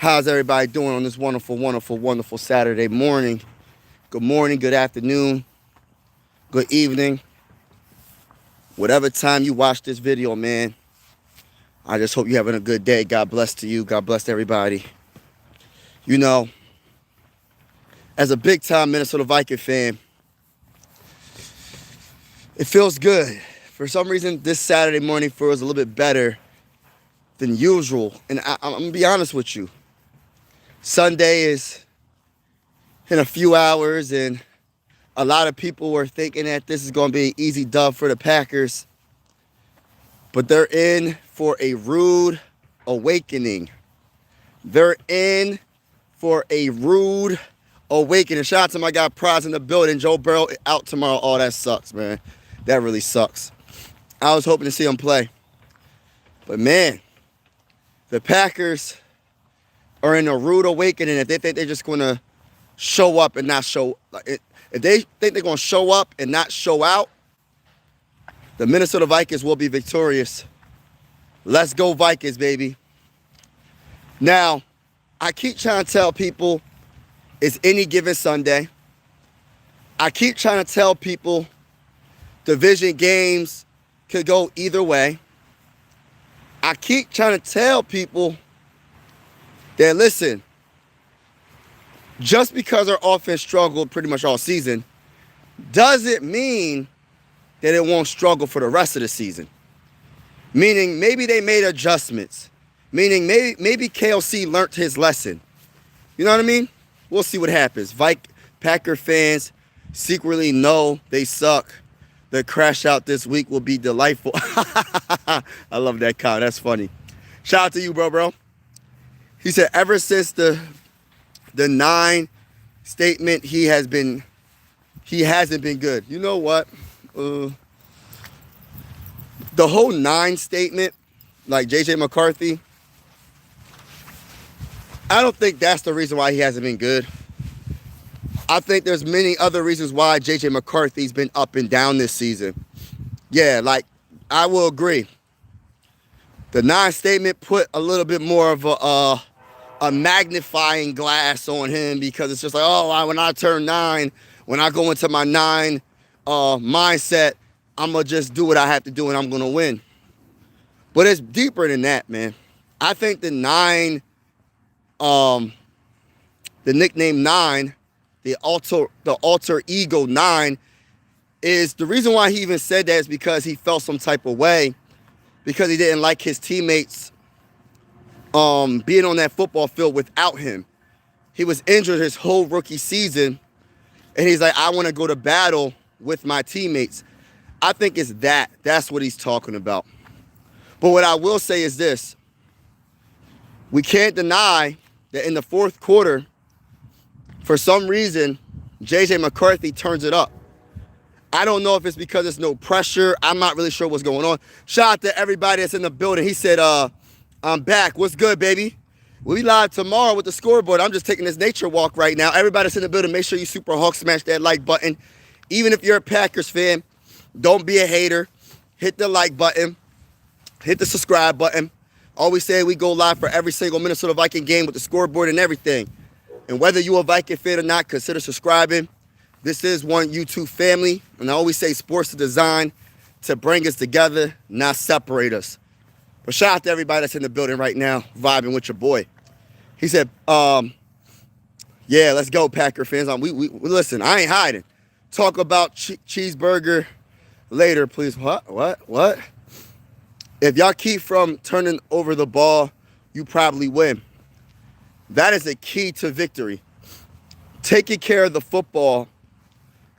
How's everybody doing on this wonderful, wonderful, wonderful Saturday morning? Good morning, good afternoon, good evening. Whatever time you watch this video, man, I just hope you're having a good day. God bless to you. God bless everybody. You know, as a big-time Minnesota Viking fan, it feels good. For some reason, this Saturday morning feels a little bit better than usual. And I'm going to be honest with you. Sunday is in a few hours, and a lot of people were thinking that this is going to be an easy dub for the Packers. But they're in for a rude awakening. They're in for a rude awakening. Shout out to my guy Prize in the building. Joe Burrow out tomorrow. Oh, that sucks, man. That really sucks. I was hoping to see him play. But, man, the Packers are in a rude awakening. If they think they're just going to show up and not show, if they think they're going to show up and not show out, the Minnesota Vikings will be victorious. Let's go Vikings, baby. Now, I keep trying to tell people it's any given Sunday. I keep trying to tell people division games could go either way. I keep trying to tell people that, listen, just because our offense struggled pretty much all season doesn't mean that it won't struggle for the rest of the season. Meaning maybe they made adjustments. Meaning maybe KLC learned his lesson. You know what I mean? We'll see what happens. Packer fans secretly know they suck. The crash out this week will be delightful. I love that comment. That's funny. Shout out to you, bro. He said ever since the 9 statement, he hasn't been good. You know what? The whole 9 statement, like JJ McCarthy, I don't think that's the reason why he hasn't been good. I think there's many other reasons why JJ McCarthy's been up and down this season. Yeah, like, I will agree. The 9 statement put a little bit more of a magnifying glass on him, because it's just like, oh, when I turn 9, when I go into my 9 mindset, I'm going to just do what I have to do and I'm going to win. But it's deeper than that, man. I think the 9, the nickname 9, the alter ego 9, is the reason why he even said that is because he felt some type of way, because he didn't like his teammates being on that football field without him. He was injured his whole rookie season, and he's like, I want to go to battle with my teammates. I think it's that. That's what he's talking about. But what I will say is this. We can't deny that in the fourth quarter, for some reason, JJ McCarthy turns it up. I don't know if it's because there's no pressure. I'm not really sure what's going on. Shout out to everybody that's in the building. He said, I'm back. What's good, baby? We'll be live tomorrow with the scoreboard. I'm just taking this nature walk right now. Everybody that's in the building, make sure you super Hulk smash that like button. Even if you're a Packers fan, don't be a hater. Hit the like button. Hit the subscribe button. Always say we go live for every single Minnesota Viking game with the scoreboard and everything. And whether you're a Viking fan or not, consider subscribing. This is one YouTube family. And I always say sports is designed to bring us together, not separate us. But shout out to everybody that's in the building right now, vibing with your boy. He said, yeah, let's go, Packer fans. We listen, I ain't hiding. Talk about cheeseburger later, please. What? If y'all keep from turning over the ball, you probably win. That is a key to victory. Taking care of the football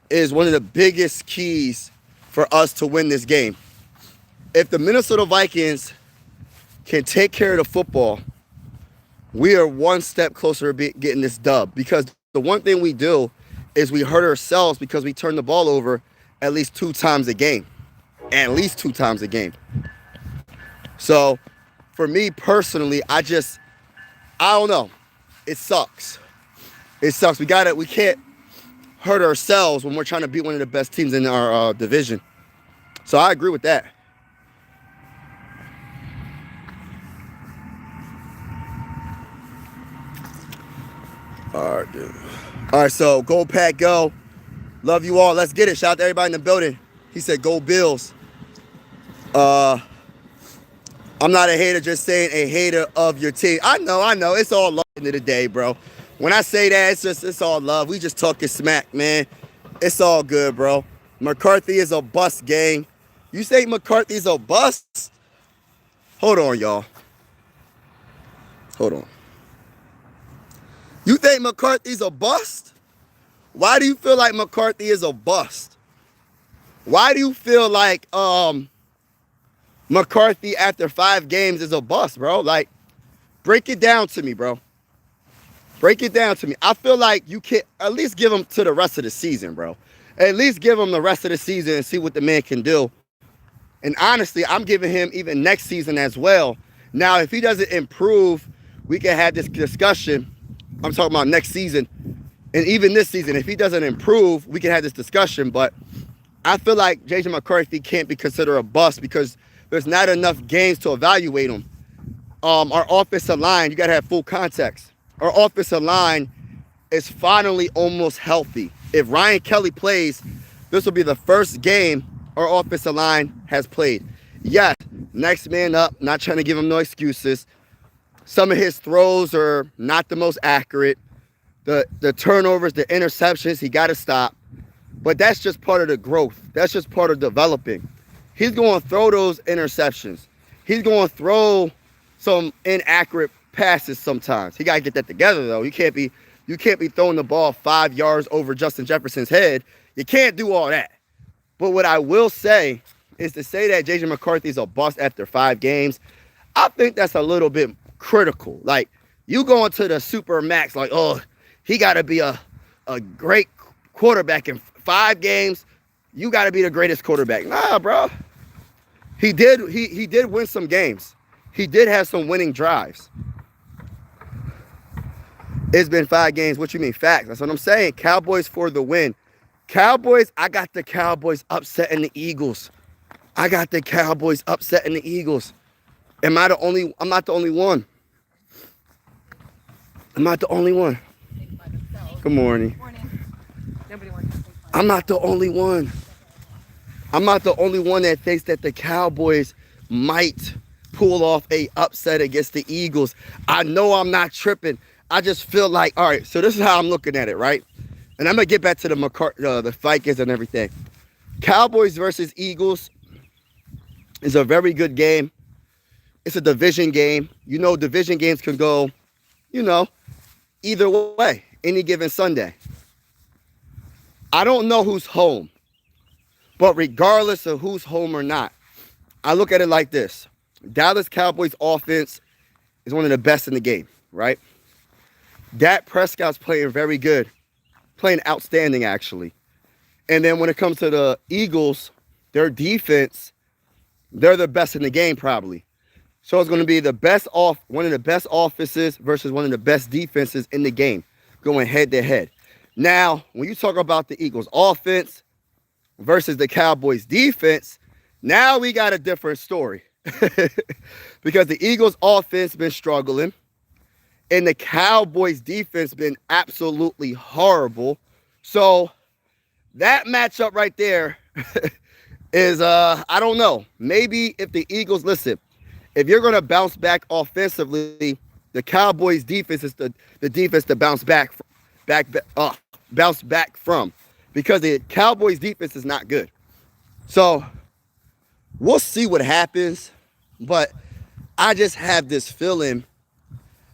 is one of the biggest keys for us to win this game. If the Minnesota Vikings can take care of the football, we are one step closer to getting this dub. Because the one thing we do is we hurt ourselves because we turn the ball over at least 2 times a game. At least 2 times a game. So, for me personally, I don't know. It sucks. It sucks. We can't hurt ourselves when we're trying to beat one of the best teams in our division. So I agree with that. All right, dude. All right, so go Pack, go. Love you all. Let's get it. Shout out to everybody in the building. He said go Bills. I'm not a hater, just saying a hater of your team. I know. It's all love at the end of the day, bro. When I say that, it's all love. We just talking smack, man. It's all good, bro. McCarthy is a bust, gang. You say McCarthy's a bust? Hold on, y'all. Hold on. You think McCarthy's a bust? Why do you feel like McCarthy is a bust? Why do you feel like McCarthy after 5 games is a bust, bro? Like, break it down to me, bro. Break it down to me. I feel like you can at least give him to the rest of the season, bro. At least give him the rest of the season and see what the man can do. And honestly, I'm giving him even next season as well. Now, if he doesn't improve, we can have this discussion. I'm talking about next season. And even this season, if he doesn't improve, we can have this discussion. But I feel like J.J. McCarthy can't be considered a bust because there's not enough games to evaluate him. Our offensive line, you got to have full context. Our offensive line is finally almost healthy. If Ryan Kelly plays, this will be the first game our offensive line has played. Yes, next man up, not trying to give him no excuses. Some of his throws are not the most accurate. The turnovers, the interceptions, he got to stop. But that's just part of the growth. That's just part of developing. He's going to throw those interceptions. He's going to throw some inaccurate passes sometimes. He got to get that together, though. You can't be throwing the ball 5 yards over Justin Jefferson's head. You can't do all that. But what I will say is to say that J.J. McCarthy is a bust after 5 games, I think that's a little bit critical. Like, you going to the super max, like, oh, he got to be a great quarterback in 5 games. You got to be the greatest quarterback. Nah, bro. He did win some games. He did have some winning drives. It's been 5 games. What you mean? Facts. That's what I'm saying. Cowboys for the win. Cowboys, I got the Cowboys upsetting the Eagles. I got the Cowboys upsetting the Eagles. I'm not the only one. I'm not the only one. Good morning. I'm not the only one. I'm not the only one that thinks that the Cowboys might pull off a upset against the Eagles. I know I'm not tripping. I just feel like, all right, so this is how I'm looking at it, right? And I'm going to get back to the Vikings and everything. Cowboys versus Eagles is a very good game. It's a division game. You know, division games can go, either way, any given Sunday. I don't know who's home. But regardless of who's home or not, I look at it like this. Dallas Cowboys offense is one of the best in the game, right? Dak Prescott's playing very good. Playing outstanding, actually. And then when it comes to the Eagles, their defense, they're the best in the game, probably. So it's going to be one of the best offenses versus one of the best defenses in the game, going head to head. Now, when you talk about the Eagles offense versus the Cowboys defense, now we got a different story. Because the Eagles offense been struggling and the Cowboys defense been absolutely horrible. So that matchup right there is, I don't know. Maybe if the Eagles, listen, if you're going to bounce back offensively, the Cowboys defense is the defense to bounce back from, because the Cowboys defense is not good. So we'll see what happens, but I just have this feeling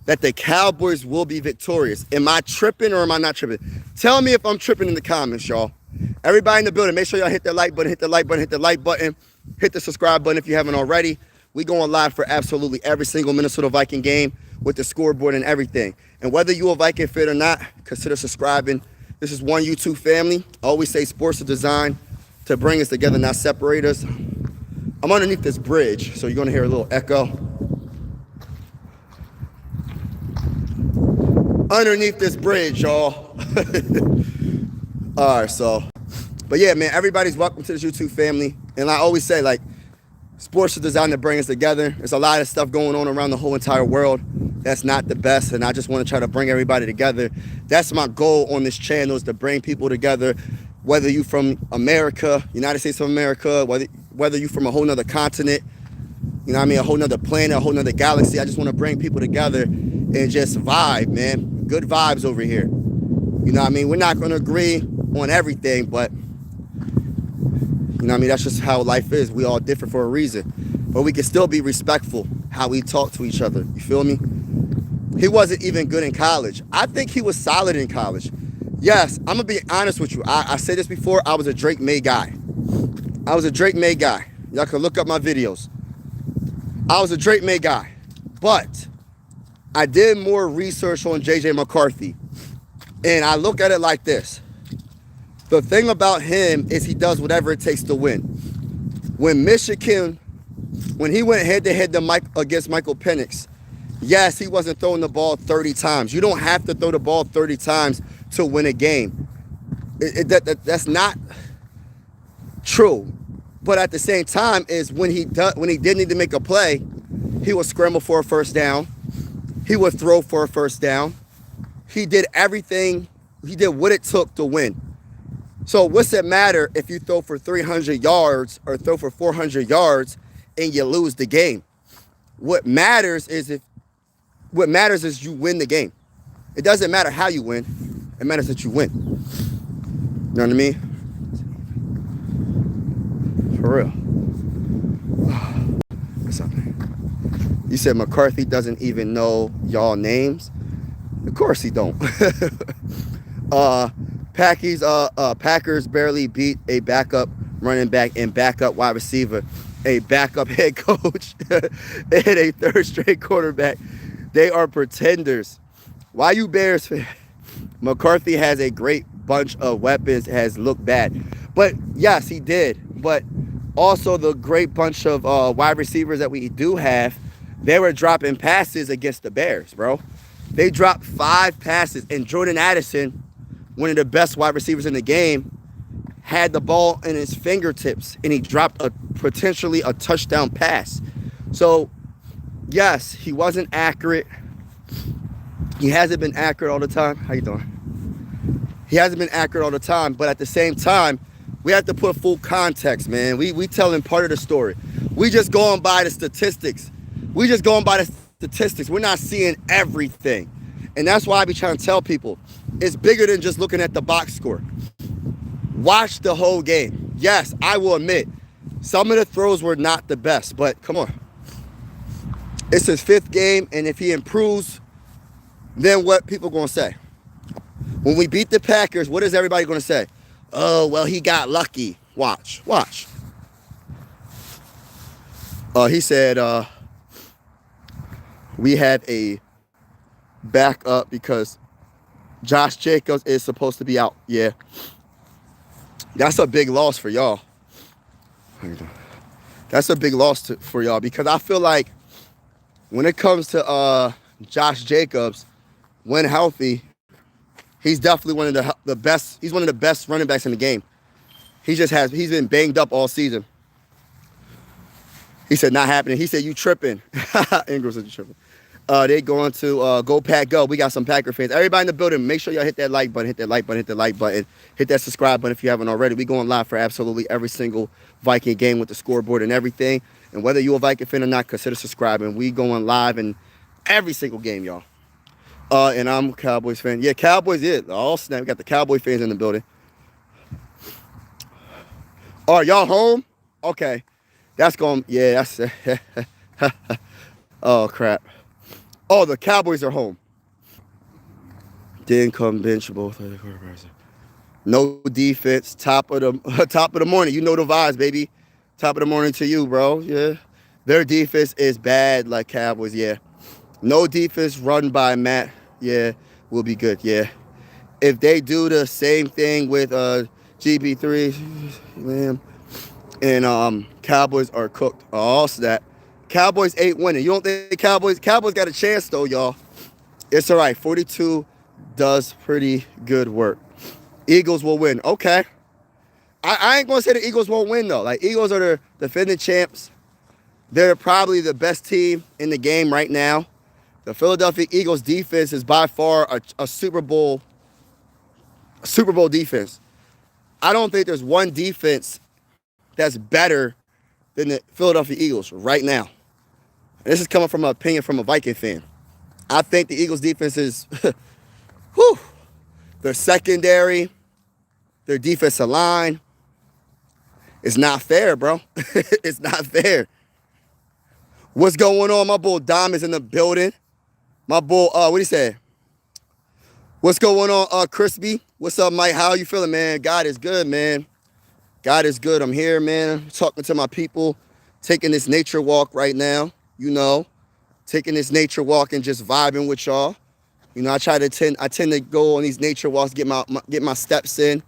that the Cowboys will be victorious. Am I tripping or am I not tripping? Tell me if I'm tripping in the comments, y'all. Everybody in the building, make sure y'all hit the like button, hit the like button, hit the like button, hit the subscribe button if you haven't already. We going live for absolutely every single Minnesota Viking game with the scoreboard and everything. And whether you a Viking fan or not, consider subscribing. This is one YouTube family. I always say sports are designed to bring us together, not separate us. I'm underneath this bridge, so you're going to hear a little echo. Underneath this bridge, y'all. All right, so. But yeah, man, everybody's welcome to this YouTube family. And I always say, like, sports are designed to bring us together. There's a lot of stuff going on around the whole entire world. that's not the best, and I just want to try to bring everybody together. That's my goal on this channel, is to bring people together, whether you from America, United States of America, whether you from a whole nother continent, you know what I mean, a whole nother planet, a whole nother galaxy. I just want to bring people together and just vibe, man. Good vibes over here. You know what I mean? We're not going to agree on everything, but you know what I mean? That's just how life is. We all different for a reason. But we can still be respectful how we talk to each other. You feel me? He wasn't even good in college. I think he was solid in college. Yes, I'm going to be honest with you. I said this before. I was a Drake May guy. I was a Drake May guy. Y'all can look up my videos. I was a Drake May guy. But I did more research on JJ McCarthy. And I look at it like this. The thing about him is he does whatever it takes to win. When he went head-to-head against Michael Penix, yes, he wasn't throwing the ball 30 times. You don't have to throw the ball 30 times to win a game. That's not true. But at the same time, is when he did need to make a play, he would scramble for a first down. He would throw for a first down. He did everything. He did what it took to win. So what's it matter if you throw for 300 yards or throw for 400 yards and you lose the game? What matters is you win the game. It doesn't matter how you win. It matters that you win. You know what I mean? For real. What's up, man? You said McCarthy doesn't even know y'all names? Of course he don't. Packers barely beat a backup running back and backup wide receiver, a backup head coach, and a third straight quarterback. They are pretenders. Why you Bears fan? McCarthy has a great bunch of weapons, has looked bad. But yes, he did. But also the great bunch of wide receivers that we do have, they were dropping passes against the Bears, bro. They dropped 5 passes, and Jordan Addison, one of the best wide receivers in the game, had the ball in his fingertips, and he dropped potentially a touchdown pass. So, yes, he wasn't accurate. He hasn't been accurate all the time. How you doing? He hasn't been accurate all the time, but at the same time, we have to put full context, man. We telling part of the story. We just going by the statistics. We're not seeing everything. And that's why I be trying to tell people, it's bigger than just looking at the box score. Watch the whole game. Yes, I will admit, some of the throws were not the best, but come on. It's his 5th game, and if he improves, then what people going to say? When we beat the Packers, what is everybody going to say? Oh, well, he got lucky. Watch. He said we had a backup because Josh Jacobs is supposed to be out. Yeah. That's a big loss for y'all. That's a big loss for y'all, because I feel like when it comes to Josh Jacobs, when healthy, he's definitely one of the best. He's one of the best running backs in the game. He's been banged up all season. He said, not happening. He said, you tripping. Ingram said, you tripping. They going to Go Pack Go. We got some Packer fans. Everybody in the building, make sure y'all hit that like button, hit that subscribe button if you haven't already. We going live for absolutely every single Viking game with the scoreboard and everything. And whether you're a Viking fan or not, consider subscribing. We going live in every single game, y'all. And I'm a Cowboys fan. Yeah, Cowboys, yeah. All snap. We got the Cowboy fans in the building. Are y'all home? Okay. That's going, yeah, that's, oh, crap. Oh, the Cowboys are home. Didn't come bench both. No defense. Top of the morning. You know the vibes, baby. Top of the morning to you, bro. Yeah. Their defense is bad, like Cowboys, yeah. No defense run by Matt. Yeah, we'll be good. Yeah. If they do the same thing with GB3, man, and Cowboys are cooked. Oh, snap. Cowboys ain't winning. You don't think Cowboys got a chance, though, y'all. It's all right. 42 does pretty good work. Eagles will win. Okay. I ain't going to say the Eagles won't win, though. Like, Eagles are the defending champs. They're probably the best team in the game right now. The Philadelphia Eagles defense is by far a Super Bowl defense. I don't think there's one defense that's better than the Philadelphia Eagles right now. And this is coming from an opinion from a Viking fan. I think the Eagles defense is, whew, their secondary, their defensive line. It's not fair, bro. It's not fair. What's going on? My bull Dom is in the building. My bull, what do you say? What's going on, Crispy? What's up, Mike? How you feeling, man? God is good, man. God is good. I'm here, man. Talking to my people, taking this nature walk right now. You know, taking this nature walk and just vibing with y'all. You know, I tend to go on these nature walks, get my steps in,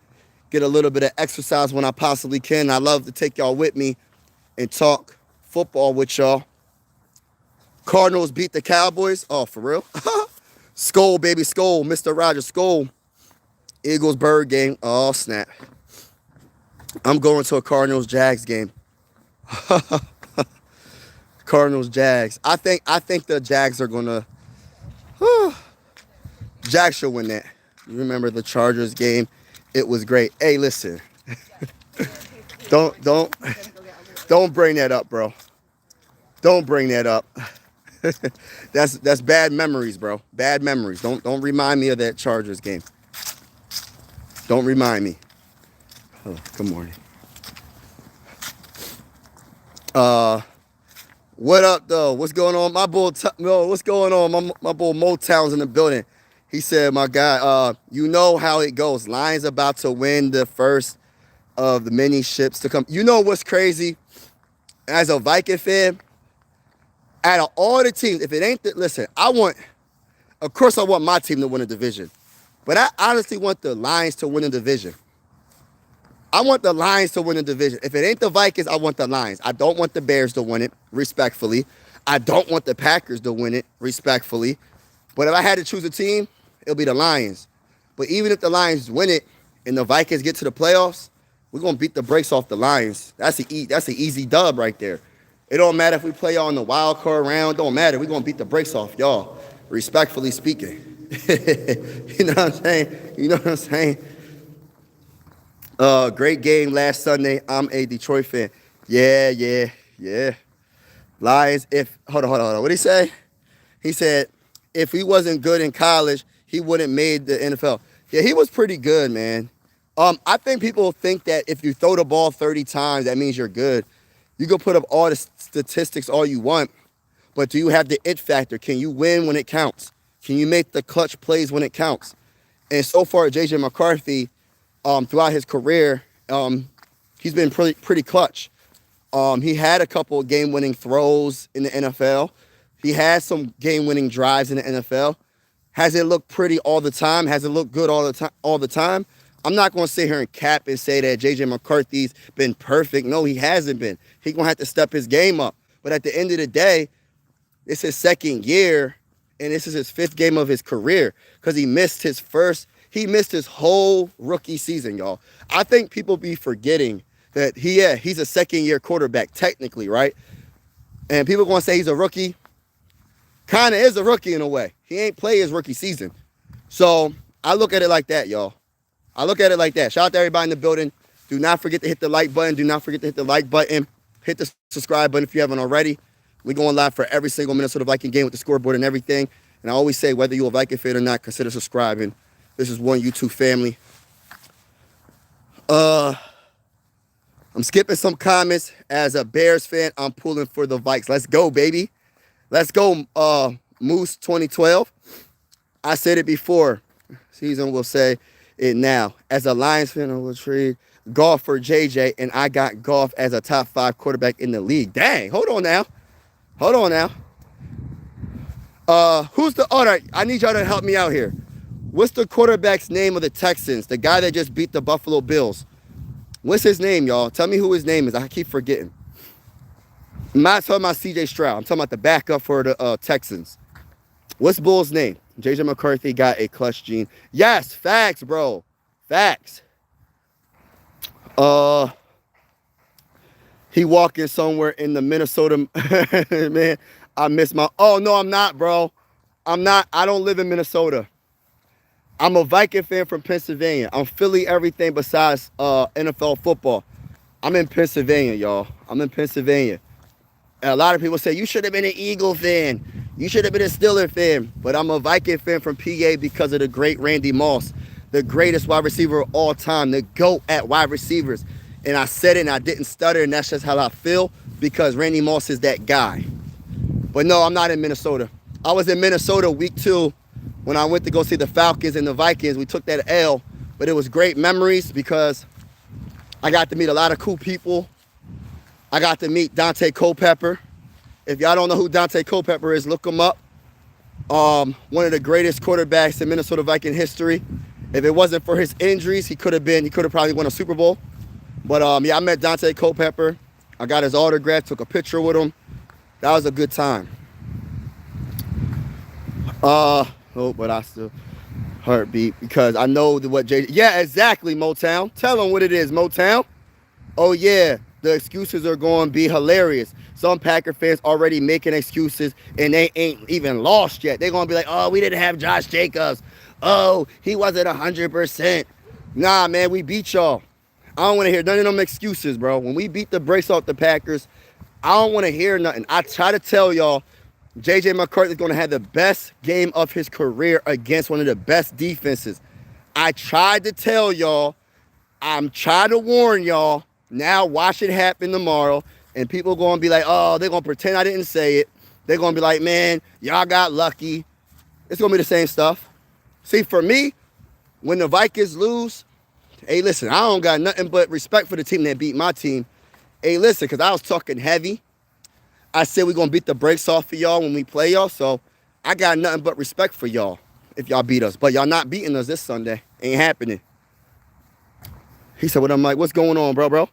get a little bit of exercise when I possibly can. I love to take y'all with me and talk football with y'all. Cardinals beat the Cowboys. Oh, for real? Skol, baby, Skol. Mr. Rogers, Skol. Eagles Bird game. Oh, snap. I'm going to a Cardinals Jags game. Cardinals Jags. I think the Jags are gonna. Jags should win that. You remember the Chargers game? It was great. Hey, listen. don't bring that up, bro. Don't bring that up. That's bad memories, bro. Bad memories. Don't remind me of that Chargers game. Don't remind me. Oh, good morning. What up though? What's going on? My bull, what's going on? My bull Motown's in the building. He said, my guy, you know how it goes. Lions about to win the first of the many ships to come. You know what's crazy? As a Viking fan, out of all the teams, if it ain't listen, of course I want my team to win a division. But I honestly want the Lions to win a division. I want the Lions to win the division. If it ain't the Vikings, I want the Lions. I don't want the Bears to win it, respectfully. I don't want the Packers to win it, respectfully. But if I had to choose a team, it'll be the Lions. But even if the Lions win it and the Vikings get to the playoffs, we're going to beat the brakes off the Lions. That's an easy dub right there. It don't matter if we play on the wild card round. Don't matter. We're going to beat the brakes off y'all, respectfully speaking. You know what I'm saying? You know what I'm saying? Great game last Sunday. I'm a Detroit fan. Yeah. Lions, hold on. What did he say? He said, if he wasn't good in college, he wouldn't made the NFL. Yeah, he was pretty good, man. I think people think that if you throw the ball 30 times, that means you're good. You can put up all the statistics all you want, but do you have the it factor? Can you win when it counts? Can you make the clutch plays when it counts? And so far, J.J. McCarthy, throughout his career, he's been pretty clutch. He had a couple of game-winning throws in the NFL. He had some game-winning drives in the NFL. Has it looked pretty all the time? Has it looked good all the time? I'm not going to sit here and cap and say that J.J. McCarthy's been perfect. No, he hasn't been. He's going to have to step his game up. But at the end of the day, it's his second year, and this is his fifth game of his career because he missed his whole rookie season, y'all. I think people be forgetting that he's a second-year quarterback technically, right? And people going to say he's a rookie. Kind of is a rookie in a way. He ain't play his rookie season. So I look at it like that, y'all. I look at it like that. Shout out to everybody in the building. Do not forget to hit the like button. Do not forget to hit the like button. Hit the subscribe button if you haven't already. We're going live for every single Minnesota Viking game with the scoreboard and everything. And I always say, whether you're a Viking fan or not, consider subscribing. This is one YouTube family. I'm skipping some comments. As a Bears fan, I'm pulling for the Vikes. Let's go, baby. Let's go, Moose 2012. I said it before. Season will say it now. As a Lions fan, I will trade Goff for JJ, and I got Goff as a top 5 quarterback in the league. Dang, hold on now. Who's the all right? I need y'all to help me out here. What's the quarterback's name of the Texans? The guy that just beat the Buffalo Bills. What's his name, y'all? Tell me who his name is. I keep forgetting. I'm not talking about CJ Stroud. I'm talking about the backup for the Texans. What's Bull's name? JJ McCarthy got a clutch gene. Yes, facts, bro. Facts. He walking somewhere in the Minnesota. Man, I miss my. Oh no, I'm not, bro. I don't live in Minnesota. I'm a Viking fan from Pennsylvania. I'm Philly everything besides NFL football. I'm in Pennsylvania, y'all. I'm in Pennsylvania. And a lot of people say, you should have been an Eagle fan. You should have been a Steeler fan. But I'm a Viking fan from PA because of the great Randy Moss, the greatest wide receiver of all time, the GOAT at wide receivers. And I said it and I didn't stutter, and that's just how I feel because Randy Moss is that guy. But no, I'm not in Minnesota. I was in Minnesota week 2 when I went to go see the Falcons and the Vikings. We took that L, but it was great memories because I got to meet a lot of cool people. I got to meet Dante Culpepper. If y'all don't know who Dante Culpepper is, look him up. One of the greatest quarterbacks in Minnesota Viking history. If it wasn't for his injuries, he could have probably won a Super Bowl. But yeah, I met Dante Culpepper. I got his autograph, took a picture with him. That was a good time. But I still heartbeat because I know what yeah, exactly, Motown. Tell them what it is, Motown. Oh yeah, the excuses are going to be hilarious. Some Packer fans already making excuses and they ain't even lost yet. They're going to be like, oh, we didn't have Josh Jacobs. Oh, he wasn't 100%. Nah, man, we beat y'all. I don't want to hear none of them excuses, bro. When we beat the brakes off the Packers, I don't want to hear nothing. I try to tell y'all, J.J. McCarthy is going to have the best game of his career against one of the best defenses. I tried to tell y'all. I'm trying to warn y'all. Now watch it happen tomorrow. And people going to be like, oh, they're going to pretend I didn't say it. They're going to be like, man, y'all got lucky. It's going to be the same stuff. See, for me, when the Vikings lose, hey, listen, I don't got nothing but respect for the team that beat my team. Hey, listen, because I was talking heavy. I said we're going to beat the brakes off of y'all when we play y'all. So I got nothing but respect for y'all if y'all beat us. But y'all not beating us this Sunday. Ain't happening. He said, I'm like, what's going on, bro?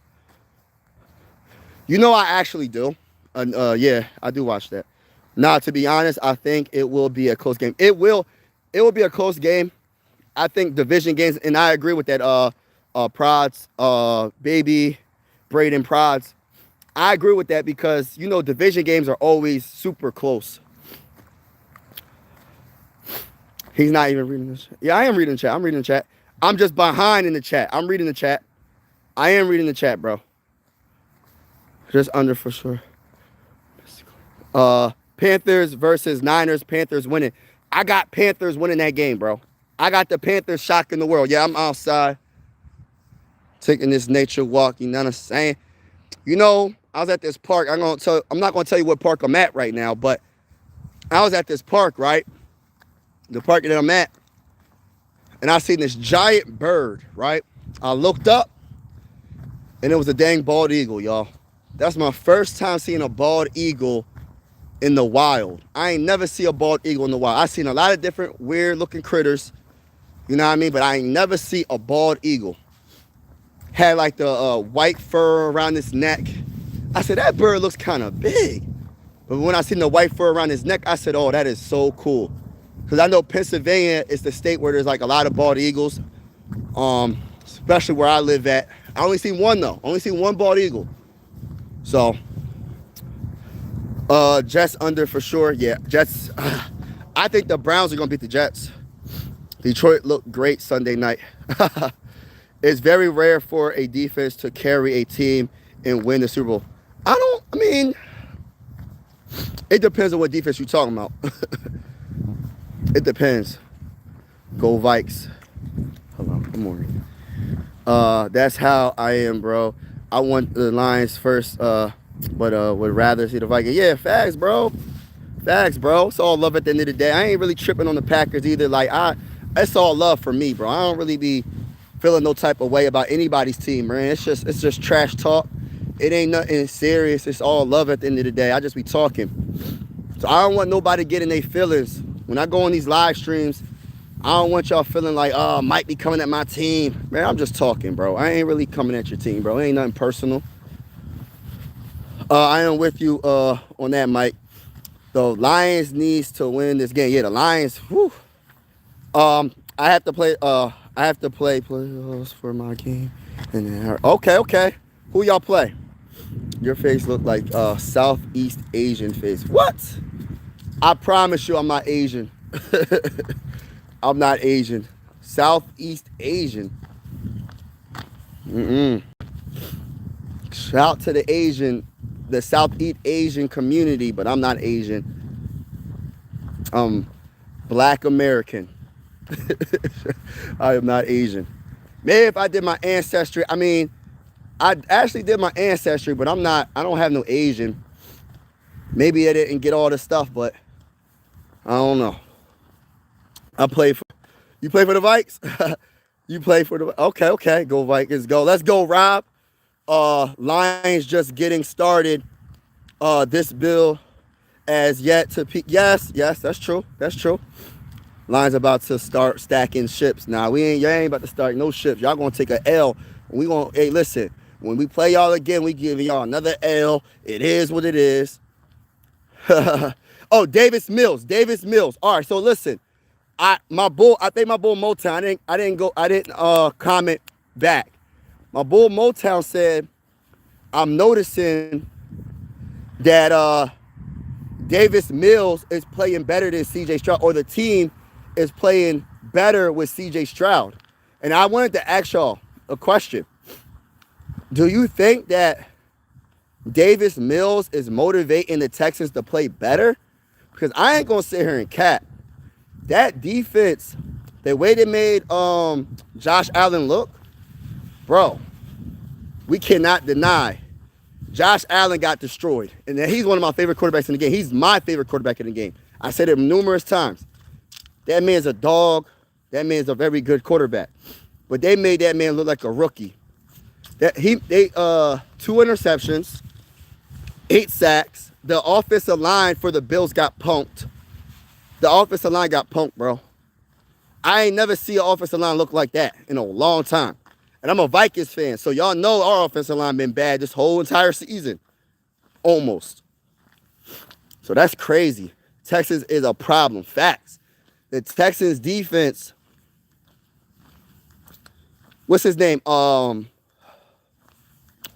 You know I actually do. Yeah, I do watch that. Now, to be honest, I think it will be a close game. It will be a close game. I think division games, and I agree with that, Prods, baby, Braden Prods. I agree with that because, you know, division games are always super close. He's not even reading this. Yeah, I am reading the chat. I'm reading the chat. I'm just behind in the chat. I'm reading the chat. I am reading the chat, bro. Just under for sure. Panthers versus Niners. Panthers winning. I got Panthers winning that game, bro. I got the Panthers shocking the world. Yeah, I'm outside taking this nature walk. You know what I'm saying? You know, I was at this park. I'm not going to tell you what park I'm at right now, but I was at this park, right? The park that I'm at. And I seen this giant bird, right? I looked up, and it was a dang bald eagle, y'all. That's my first time seeing a bald eagle in the wild. I ain't never see a bald eagle in the wild. I seen a lot of different weird-looking critters, you know what I mean? But I ain't never see a bald eagle. Had like the white fur around his neck. I said, that bird looks kind of big. But when I seen the white fur around his neck, I said, oh, that is so cool. Because I know Pennsylvania is the state where there's like a lot of bald eagles. Especially where I live at. I only seen one though. Only seen one bald eagle. So, Jets under for sure. Yeah, Jets. I think the Browns are going to beat the Jets. Detroit looked great Sunday night. It's very rare for a defense to carry a team and win the Super Bowl. I mean, it depends on what defense you're talking about. It depends. Go Vikes. Hello, good morning. That's how I am, bro. I want the Lions first, but would rather see the Vikings. Yeah, facts, bro. Facts, bro. It's all love at the end of the day. I ain't really tripping on the Packers either. Like, it's all love for me, bro. I don't really be feeling no type of way about anybody's team, man. It's just trash talk. It ain't nothing serious. It's all love at the end of the day. I just be talking. So I don't want nobody getting their feelings. When I go on these live streams, I don't want y'all feeling like, oh, Mike be coming at my team. Man, I'm just talking, bro. I ain't really coming at your team, bro. It ain't nothing personal. I am with you on that, Mike. The Lions needs to win this game. Yeah, the Lions. Whew. I have to play playoffs for my game. Okay. Who y'all play? Your face look like Southeast Asian face. What? I promise you I'm not Asian. I'm not Asian. Southeast Asian. Shout out to the Southeast Asian community, but I'm not Asian. I'm Black American. I am not Asian. Maybe if I did my ancestry, I mean, I actually did my ancestry, but I don't have no Asian. Maybe I didn't get all the stuff, but I don't know. You play for the Vikes? You play for the, okay. Go Vikings, go. Let's go, Rob. Lions just getting started. This bill as yet to peak. Yes, that's true. Lions about to start stacking ships. Now, y'all ain't about to start no ships. Y'all gonna take a L. Hey, listen, when we play y'all again, we giving y'all another L. It is what it is. Oh, Davis Mills. All right, so listen. I think my bull Motown. I didn't comment back. My bull Motown said, I'm noticing that Davis Mills is playing better than CJ Stroud, or the team is playing better with CJ Stroud. And I wanted to ask y'all a question. Do you think that Davis Mills is motivating the Texans to play better? Because I ain't gonna sit here and cap. That defense, the way they made Josh Allen look, bro, we cannot deny Josh Allen got destroyed. And he's one of my favorite quarterbacks in the game. He's my favorite quarterback in the game. I said it numerous times. That man's a dog. That man's a very good quarterback. But they made that man look like a rookie. They 2 interceptions, 8 sacks. The offensive line for the Bills got punked. The offensive line got punked, bro. I ain't never see an offensive line look like that in a long time. And I'm a Vikings fan, so y'all know our offensive line been bad this whole entire season. Almost. So that's crazy. Texas is a problem. Facts. The Texans defense, what's his name?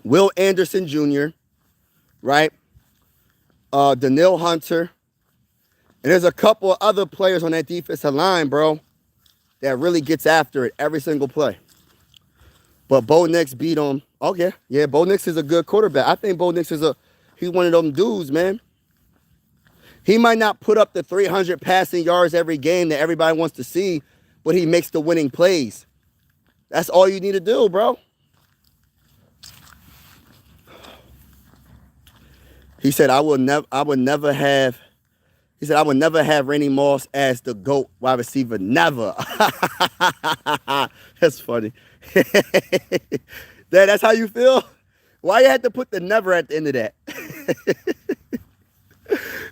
Will Anderson Jr., right? Daniil Hunter. And there's a couple of other players on that defensive line, bro, that really gets after it every single play. But Bo Nix beat him. Okay. Yeah, Bo Nix is a good quarterback. I think Bo Nix he's one of them dudes, man. He might not put up the 300 passing yards every game that everybody wants to see, but he makes the winning plays. That's all you need to do, bro. He said, I would never have Randy Moss as the GOAT wide receiver. Never. That's funny. That's how you feel? Why you had to put the never at the end of that?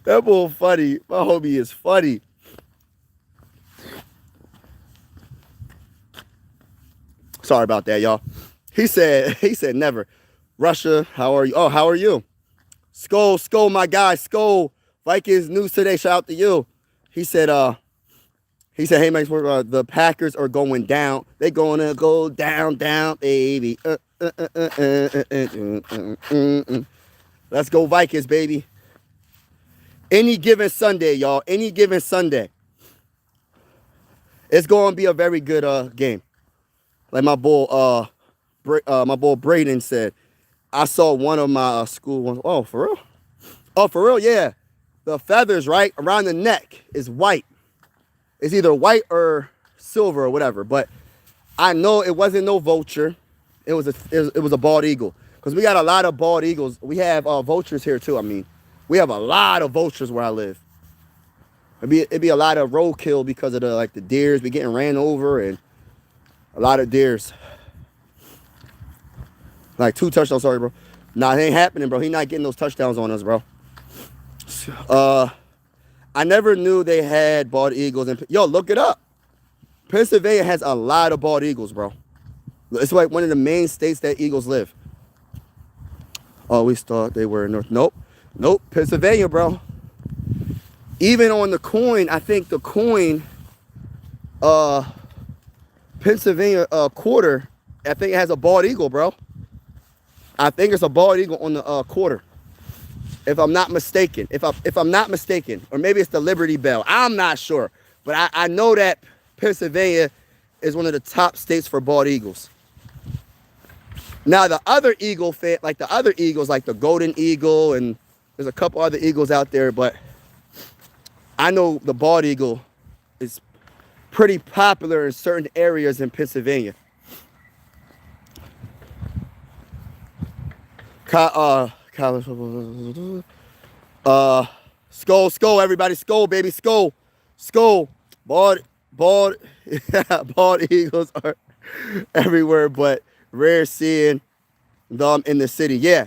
That boy funny. My homie is funny. Sorry about that, y'all. He said never. Russia, how are you? Oh, how are you? Skull, my guy, Skull. Vikings news today. Shout out to you. He said, hey, Max, the Packers are going down. They're going to go down, baby. Let's go Vikings, baby. Any given Sunday, y'all. Any given Sunday. It's going to be a very good game. Like my boy Braden said. I saw one of my school ones. Oh, for real? Oh, for real? Yeah. The feathers, right, around the neck is white. It's either white or silver or whatever. But I know it wasn't no vulture. It was a bald eagle. Because we got a lot of bald eagles. We have vultures here too. I mean, we have a lot of vultures where I live. It'd be a lot of roadkill because of the deers be getting ran over and a lot of deers. Like 2 touchdowns, sorry, bro. Nah, it ain't happening, bro. He not getting those touchdowns on us, bro. I never knew they had bald eagles. Yo, look it up. Pennsylvania has a lot of bald eagles, bro. It's like one of the main states that eagles live. Always thought they were in North. Nope. Pennsylvania, bro. Even on the coin, I think the coin, Pennsylvania quarter, I think it has a bald eagle, bro. I think it's a bald eagle on the quarter, if I'm not mistaken. If I'm not mistaken, or maybe it's the Liberty Bell. I'm not sure, But I know that Pennsylvania is one of the top states for bald eagles. Now the other eagle like the other eagles, like the golden eagle, and there's a couple other eagles out there, but I know the bald eagle is pretty popular in certain areas in Pennsylvania. Skull, everybody, skull, baby, skull. Bald, bald, bald eagles are everywhere, but rare seeing them in the city. Yeah.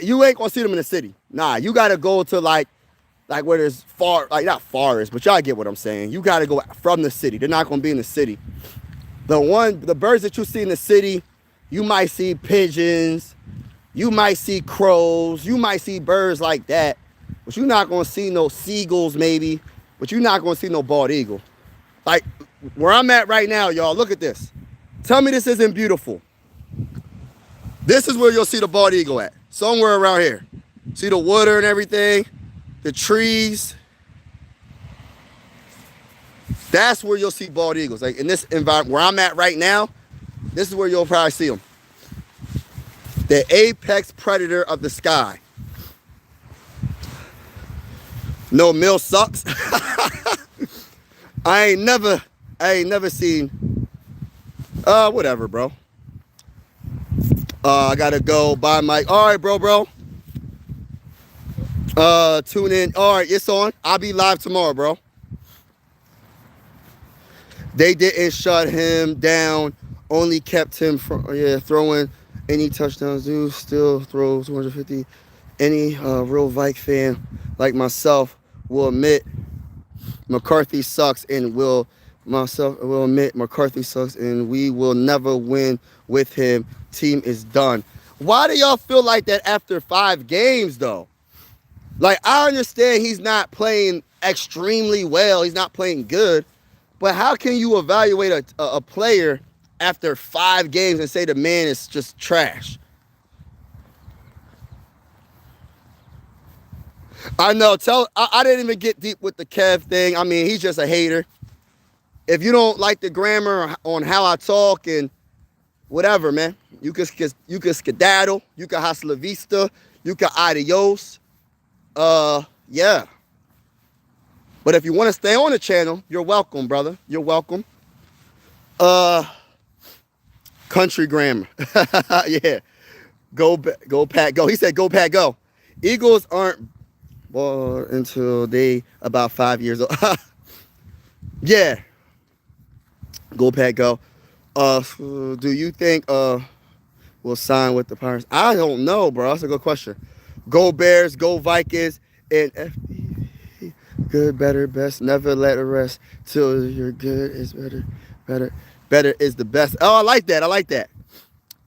You ain't gonna see them in the city. Nah, you gotta go to like where there's not forest, but y'all get what I'm saying. You gotta go from the city. They're not gonna be in the city. The birds that you see in the city, you might see pigeons, you might see crows, you might see birds like that, but you're not gonna see no seagulls maybe, but you're not gonna see no bald eagle. Like where I'm at right now, y'all, look at this. Tell me this isn't beautiful. This is where you'll see the bald eagle at, somewhere around here. See the water and everything, the trees. That's where you'll see bald eagles. Like in this environment where I'm at right now, this is where you'll probably see them. The apex predator of the sky. No, Mill sucks. I ain't never seen. Whatever, bro. I gotta go buy my. All right, bro. Tune in. All right, it's on. I'll be live tomorrow, bro. They didn't shut him down. Only kept him from throwing any touchdowns. Do still throw 250. Any real Vike fan like myself will admit McCarthy sucks and will admit McCarthy sucks and we will never win with him. Team is done. Why do y'all feel like that after 5 games though? Like I understand he's not playing extremely well. He's not playing good. But how can you evaluate a player after 5 games and say the man is just trash? I know. I didn't even get deep with the Kev thing. I mean, he's just a hater. If you don't like the grammar on how I talk and whatever, man, you can skedaddle. You can hasta la vista. You can adios. Yeah. But if you want to stay on the channel, you're welcome, brother. You're welcome. Country grammar. Yeah. Go Pat, go. He said, go Pat, go. Eagles aren't born until they about 5 years old. Yeah. Go Pat, go. Do you think will sign with the Pirates? I don't know, bro. That's a good question. Go Bears, go Vikings, and FB. Good, better, best. Never let it rest till you're good is better. Better is the best. Oh, I like that.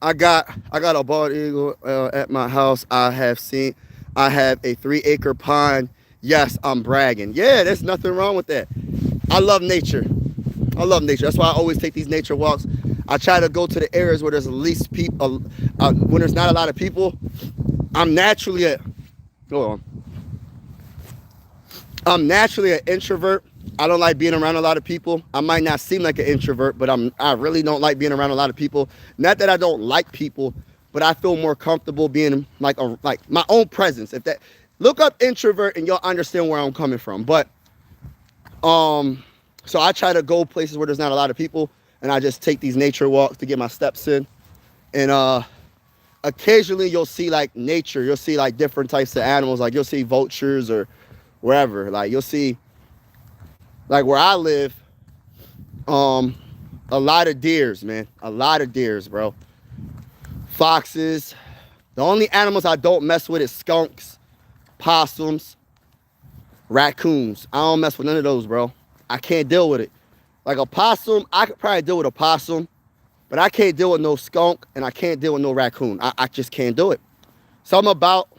I got a bald eagle at my house. I have a 3-acre pond. Yes, I'm bragging. Yeah, there's nothing wrong with that. I love nature. That's why I always take these nature walks. I try to go to the areas where there's the least people. When there's not a lot of people, I'm naturally I'm naturally an introvert. I don't like being around a lot of people. I might not seem like an introvert, but I really don't like being around a lot of people. Not that I don't like people, but I feel more comfortable being like my own presence. Look up introvert and you'll understand where I'm coming from. But so I try to go places where there's not a lot of people, and I just take these nature walks to get my steps in. And occasionally you'll see like nature. You'll see like different types of animals. Like you'll see vultures or wherever. Like you'll see, like where I live, a lot of deers, man. A lot of deers, bro. Foxes. The only animals I don't mess with is skunks, possums, raccoons. I don't mess with none of those, bro. I can't deal with it. Like a possum, I could probably deal with a possum, but I can't deal with no skunk and I can't deal with no raccoon. I just can't do it. Something about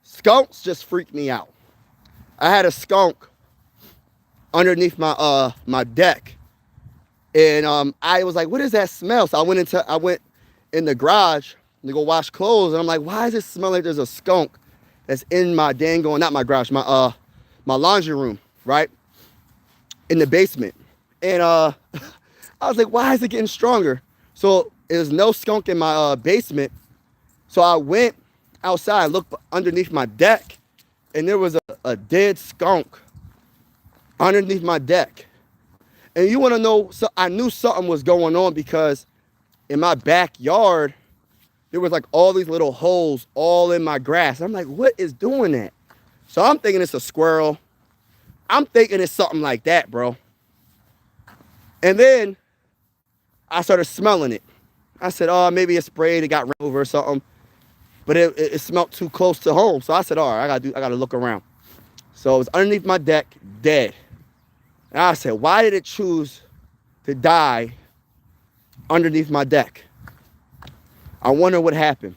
skunks just freak me out. I had a skunk underneath my my deck, and I was like, what is that smell? So I went in the garage to go wash clothes, and I'm like, why does it smell like there's a skunk that's in my not my garage, my laundry room, right? in the basement. And I was like, why is it getting stronger? So there's no skunk in my basement. So I went outside, looked underneath my deck, and there was a dead skunk underneath my deck. And you want to know, so I knew something was going on because in my backyard, there was like all these little holes all in my grass. I'm like, what is doing that? So I'm thinking it's a squirrel. I'm thinking it's something like that, bro. And then I started smelling it. I said, oh, maybe it sprayed, it got ran over or something. But it smelled too close to home. So I said, all right, I gotta look around. So it was underneath my deck, dead. And I said, why did it choose to die underneath my deck? I wonder what happened.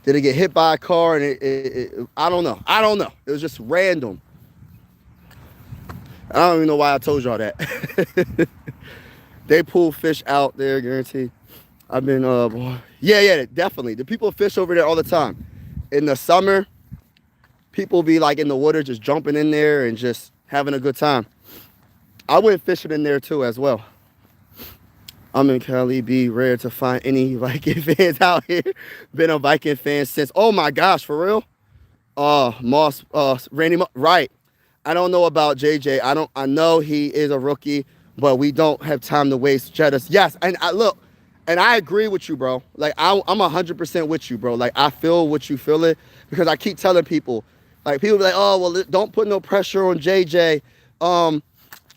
Did it get hit by a car? And I don't know. I don't know. It was just random. I don't even know why I told y'all that. They pull fish out there, guaranteed. I've been, yeah, definitely. The people fish over there all the time. In the summer, people be like in the water, just jumping in there and just having a good time. I went fishing in there too as well. I'm in Cali. Be rare to find any Viking fans out here. Been a Viking fan since, oh my gosh, for real? Randy, right. I don't know about JJ. I know he is a rookie, but we don't have time to waste. Jettas. Yes, and I agree with you, bro. Like I'm 100% with you, bro. Like I feel what you feel it because I keep telling people, like people be like, oh well, don't put no pressure on JJ.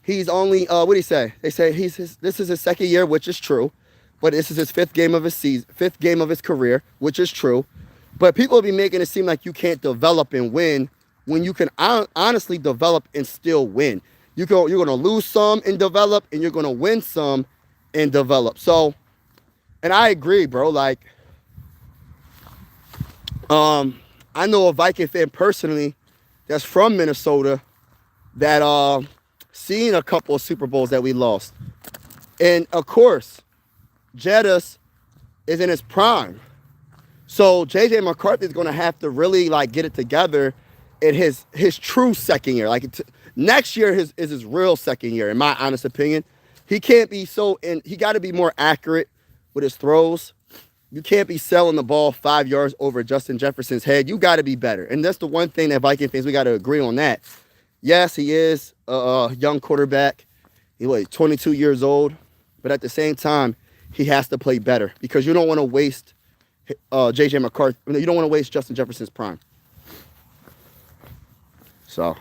He's only what do you say? They say this is his second year, which is true, but this is his fifth game of his career, which is true. But people will be making it seem like you can't develop and win when you can honestly develop and still win. You're gonna lose some and develop, and you're gonna win some and develop. So, and I agree, bro. Like, I know a Viking fan personally that's from Minnesota that seen a couple of Super Bowls that we lost. And of course, Jettas is in his prime. So JJ McCarthy is going to have to really like get it together in his true second year. Like next year is his real second year, in my honest opinion. He can't be he got to be more accurate with his throws. You can't be selling the ball 5 yards over Justin Jefferson's head. You got to be better. And that's the one thing that Viking fans, we got to agree on that. Yes, he is a young quarterback. He's 22 years old. But at the same time, he has to play better because you don't want to waste JJ McCarthy. You don't want to waste Justin Jefferson's prime. So.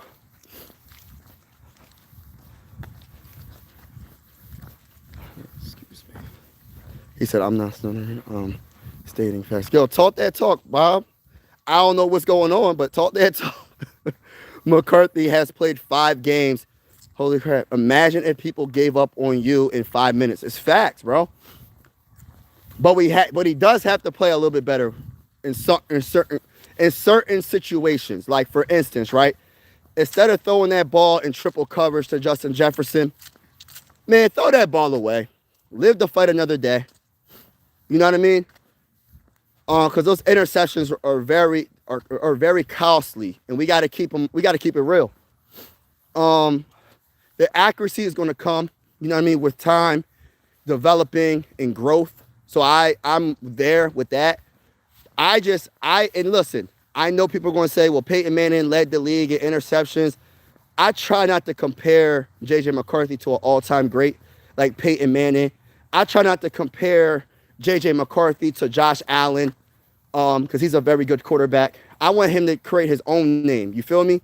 Excuse me. He said, I'm not stating facts. Yo, talk that talk, Bob. I don't know what's going on, but talk that talk. McCarthy has played 5 games. Holy crap. Imagine if people gave up on you in 5 minutes. It's facts, bro. But he does have to play a little bit better in certain situations. Like, for instance, right? Instead of throwing that ball in triple coverage to Justin Jefferson, man, throw that ball away. Live to fight another day. You know what I mean? Because those interceptions are very costly, and we got to keep them. We got to keep it real. The accuracy is going to come. You know what I mean, with time, developing, and growth. So I'm there with that. And listen, I know people are going to say, well, Peyton Manning led the league in interceptions. I try not to compare J.J. McCarthy to an all-time great like Peyton Manning. I try not to compare J.J. McCarthy to Josh Allen because he's a very good quarterback. I want him to create his own name. You feel me?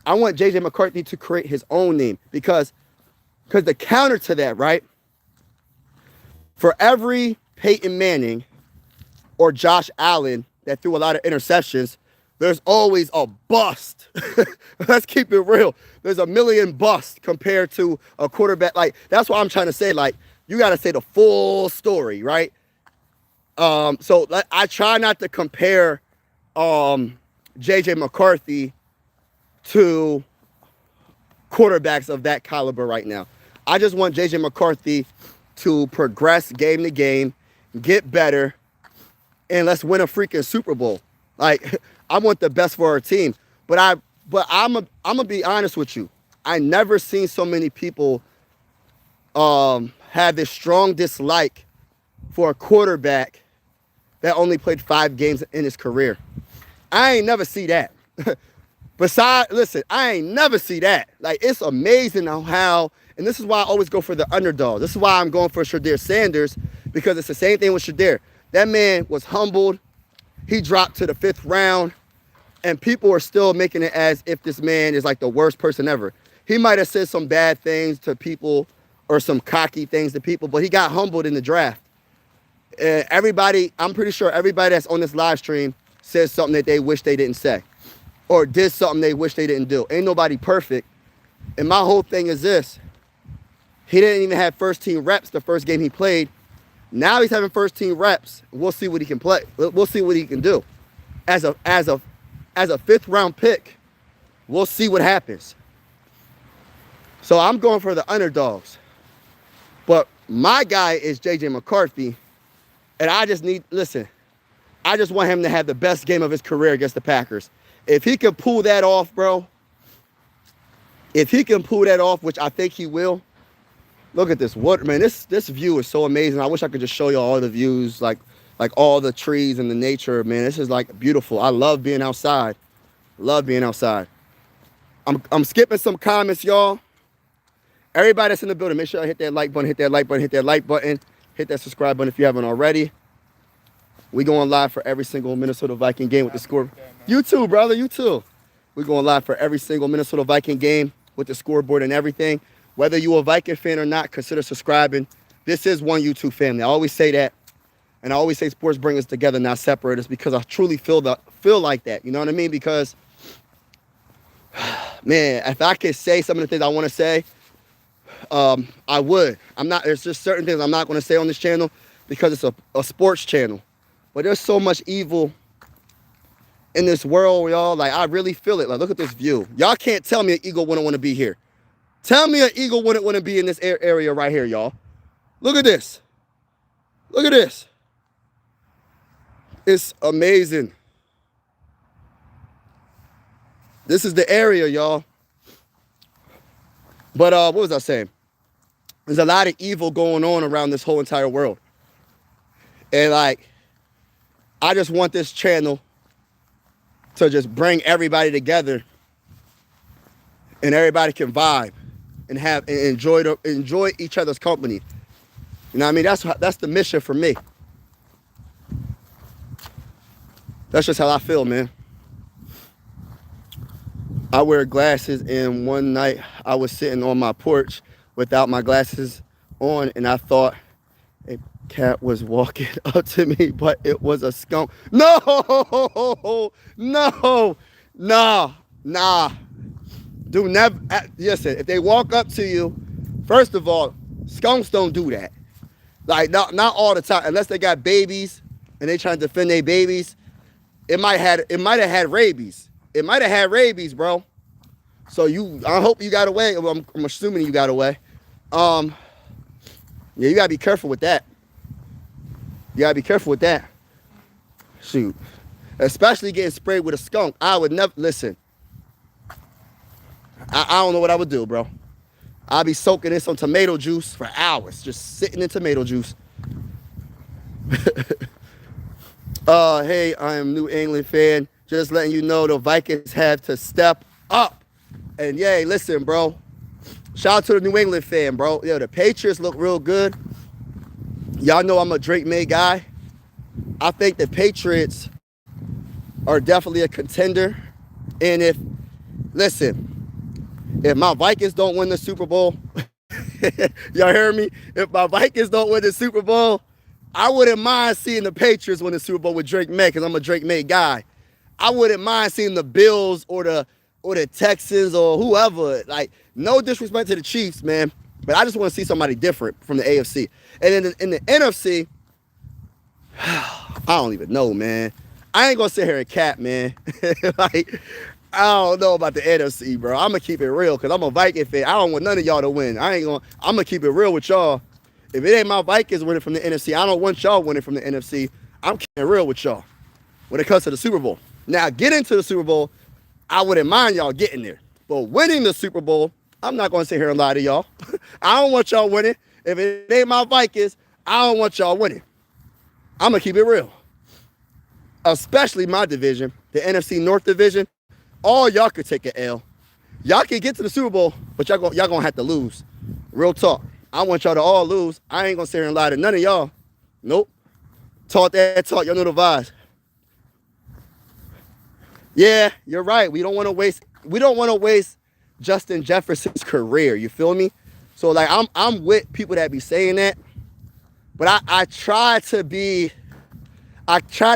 I want J.J. McCarthy to create his own name because the counter to that, right? For every Peyton Manning or Josh Allen that threw a lot of interceptions, there's always a bust. Let's keep it real. There's a million busts compared to a quarterback. Like, that's what I'm trying to say. Like, you got to say the full story, right? So I try not to compare J.J. McCarthy to quarterbacks of that caliber right now. I just want J.J. McCarthy to progress game to game, get better, and let's win a freaking Super Bowl. Like, I want the best for our team. But I'm gonna be honest with you. I never seen so many people have this strong dislike for a quarterback that only played 5 games in his career. I ain't never see that. Listen, I ain't never see that. Like, it's amazing how, and this is why I always go for the underdog. This is why I'm going for Shedeur Sanders, because it's the same thing with Shedeur. That man was humbled. He dropped to the 5th round, and people are still making it as if this man is like the worst person ever. He might have said some bad things to people or some cocky things to people, but he got humbled in the draft. Everybody, I'm pretty sure everybody that's on this live stream says something that they wish they didn't say or did something they wish they didn't do. Ain't nobody perfect. And my whole thing is this. He didn't even have first team reps the first game he played. Now he's having first team reps. We'll see what he can play. We'll see what he can do. As a 5th round pick, we'll see what happens. So I'm going for the underdogs. But my guy is JJ McCarthy. And I just want him to have the best game of his career against the Packers. If he can pull that off, bro, which I think he will, look at this water, man. This view is so amazing. I wish I could just show you all the views, like all the trees and the nature, man. This is like beautiful. I love being outside. I'm skipping some comments, y'all. Everybody that's in the building, make sure I hit that like button, hit that subscribe button if you haven't already. We going live for every single Minnesota Viking game with the score. You too, brother, you too. We going live for every single Minnesota Viking game with the scoreboard and everything. Whether you a Viking fan or not, consider subscribing. This is one YouTube family. I always say that. And I always say sports bring us together, not separate us, because I truly feel like that. You know what I mean? Because, man, if I could say some of the things I want to say, I would. There's just certain things I'm not going to say on this channel because it's a sports channel. But there's so much evil in this world, y'all. Like, I really feel it. Like, look at this view. Y'all can't tell me an eagle wouldn't want to be here. Tell me an eagle wouldn't want to be in this area right here, y'all. Look at this. It's amazing. This is the area, y'all. But what was I saying? There's a lot of evil going on around this whole entire world. And like, I just want this channel to just bring everybody together and everybody can vibe and enjoy each other's company. You know what I mean? That's the mission for me. That's just how I feel, man. I wear glasses, and one night I was sitting on my porch without my glasses on, and I thought a cat was walking up to me, but it was a skunk. No. Do never. Listen, if they walk up to you, first of all, skunks don't do that. Like, not all the time, unless they got babies and they trying to defend their babies. It might have had rabies. It might have had rabies, bro. So I hope you got away. Well, I'm assuming you got away. Yeah, you gotta be careful with that. Shoot. Especially getting sprayed with a skunk. I would never, listen. I don't know what I would do, bro. I'll be soaking in some tomato juice for hours. Just sitting in tomato juice. Hey, I am New England fan. Just letting you know the Vikings have to step up. And yay, listen, bro. Shout out to the New England fan, bro. Yo, the Patriots look real good. Y'all know I'm a Drake May guy. I think the Patriots are definitely a contender. And if my Vikings don't win the Super Bowl, y'all hear me? If my Vikings don't win the Super Bowl, I wouldn't mind seeing the Patriots win the Super Bowl with Drake May, because I'm a Drake May guy. I wouldn't mind seeing the Bills or the Texans or whoever. Like, no disrespect to the Chiefs, man, but I just want to see somebody different from the AFC. And in the NFC, I don't even know, man. I ain't gonna sit here and cap, man. Like, I don't know about the NFC, bro. I'm gonna keep it real because I'm a Viking fan. I don't want none of y'all to win. I'm gonna keep it real with y'all. If it ain't my Vikings winning from the NFC, I don't want y'all winning from the NFC. I'm keeping it real with y'all when it comes to the Super Bowl. Now, getting to the Super Bowl, I wouldn't mind y'all getting there. But winning the Super Bowl, I'm not going to sit here and lie to y'all. I don't want y'all winning. If it ain't my Vikings, I don't want y'all winning. I'm going to keep it real. Especially my division, the NFC North division. All y'all could take an L. Y'all can get to the Super Bowl, but y'all going to have to lose. Real talk. I want y'all to all lose. I ain't going to sit here and lie to none of y'all. Nope. Talk that talk. Y'all know the vibes. Yeah, you're right. We don't want to waste Justin Jefferson's career. You feel me? So like I'm with people that be saying that. But I try to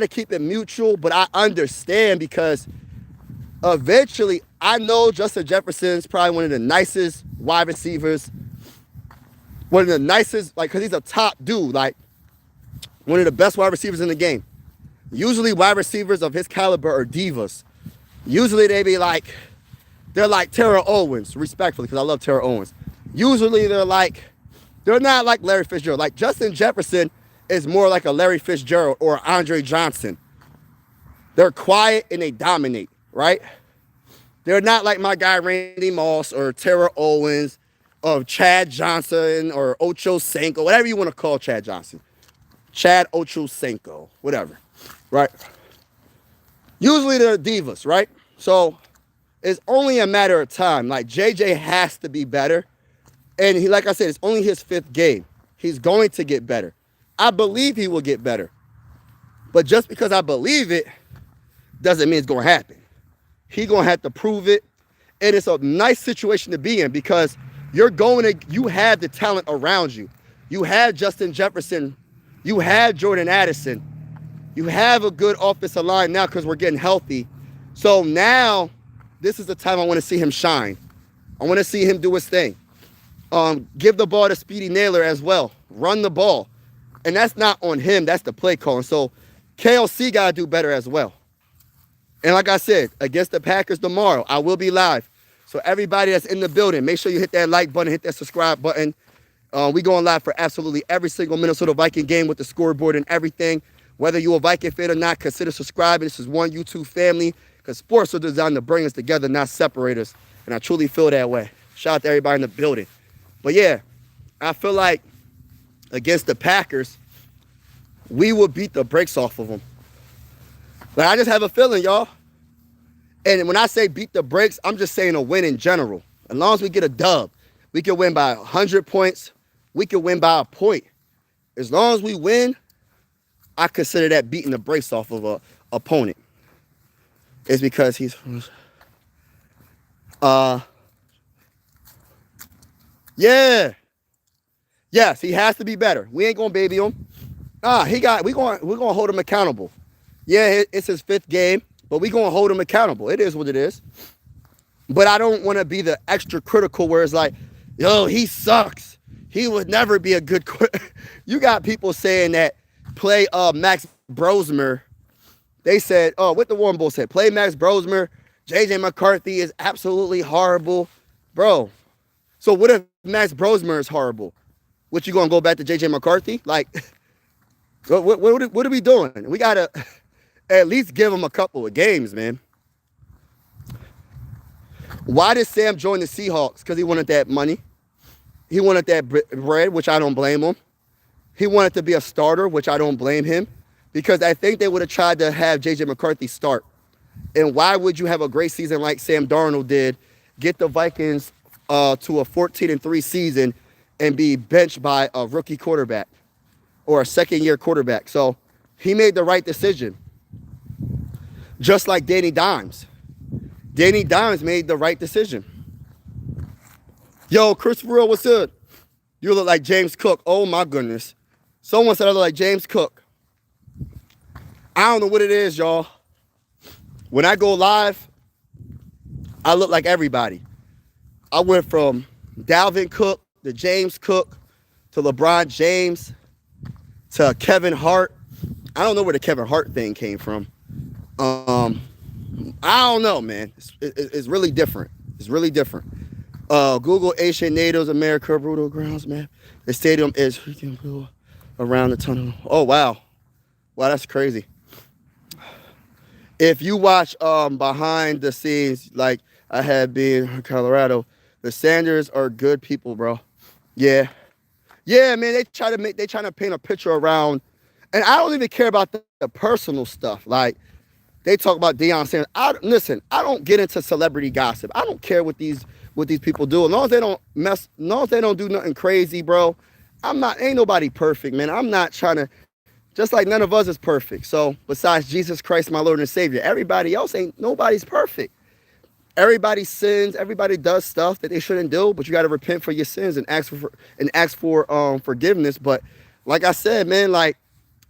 keep it mutual, but I understand because eventually I know Justin Jefferson's probably one of the nicest wide receivers. One of the nicest, like, because he's a top dude, like one of the best wide receivers in the game. Usually wide receivers of his caliber are divas. Usually they're like Terrell Owens, respectfully, because I love Terrell Owens. Usually they're not like Larry Fitzgerald. Like Justin Jefferson is more like a Larry Fitzgerald or Andre Johnson. They're quiet and they dominate, right? They're not like my guy Randy Moss or Terrell Owens or Chad Johnson or Ocho Cinco, whatever you want to call Chad Johnson. Chad Ocho Cinco, whatever, right? Usually they're divas, right? So it's only a matter of time. Like JJ has to be better. And he, like I said, it's only his 5th game. He's going to get better. I believe he will get better. But just because I believe it doesn't mean it's going to happen. He's going to have to prove it. And it's a nice situation to be in because you have the talent around you. You have Justin Jefferson. You have Jordan Addison. You have a good offensive line now because we're getting healthy. So now this is the time I want to see him shine. I want to see him do his thing. Give the ball to Speedy Naylor as well. Run the ball. And that's not on him. That's the play calling. So KLC got to do better as well. And like I said, against the Packers tomorrow, I will be live. So everybody that's in the building, make sure you hit that like button, hit that subscribe button. We going live for absolutely every single Minnesota Viking game with the scoreboard and everything. Whether you're a Viking fan or not, consider subscribing. This is one YouTube family because sports are designed to bring us together, not separate us. And I truly feel that way. Shout out to everybody in the building. But yeah, I feel like against the Packers, we will beat the brakes off of them. Like, I just have a feeling, y'all. And when I say beat the brakes, I'm just saying a win in general. As long as we get a dub, we can win by 100 points. We can win by a point. As long as we win, I consider that beating the brakes off of a opponent. It's because he's yeah. Yes, he has to be better. We ain't gonna baby him. We're gonna hold him accountable. Yeah, it's his 5th game, but we're gonna hold him accountable. It is what it is. But I don't want to be the extra critical where it's like, yo, he sucks. He would never be a good You got people saying that play Max Brosmer. They said, what the Warren Bull said, play Max Brosmer. JJ McCarthy is absolutely horrible. Bro, so what if Max Brosmer is horrible? What, you gonna go back to JJ McCarthy? Like, what are we doing? We gotta at least give him a couple of games, man. Why did Sam join the Seahawks? Because he wanted that money. He wanted that bread, which I don't blame him. He wanted to be a starter, which I don't blame him. Because I think they would have tried to have J.J. McCarthy start. And why would you have a great season like Sam Darnold did, get the Vikings to a 14-3 season and be benched by a rookie quarterback or a second-year quarterback? So he made the right decision. Just like Danny Dimes. Danny Dimes made the right decision. Yo, Christopher, what's up? You look like James Cook. Oh, my goodness. Someone said I look like James Cook. I don't know what it is, y'all. When I go live, I look like everybody. I went from Dalvin Cook to James Cook to LeBron James to Kevin Hart. I don't know where the Kevin Hart thing came from. I don't know, man. It's really different. It's really different. Google Asian Natives America Brutal Grounds, man. The stadium is freaking blue around the tunnel. Oh, wow. Wow, that's crazy. If you watch behind the scenes, like I had been in Colorado, The Sanders are good people, bro. Yeah. Yeah, man, they trying to paint a picture around, and I don't even care about the personal stuff. Like, they talk about Deion Sanders. Listen, I don't get into celebrity gossip. I don't care what these people do. As long as they don't as long as they don't do nothing crazy, bro. Ain't nobody perfect, man. I'm not trying to, just like none of us is perfect. So besides Jesus Christ, my Lord and Savior, everybody else nobody's perfect. Everybody sins. Everybody does stuff that they shouldn't do, but you got to repent for your sins and ask for forgiveness. But like I said, man, like,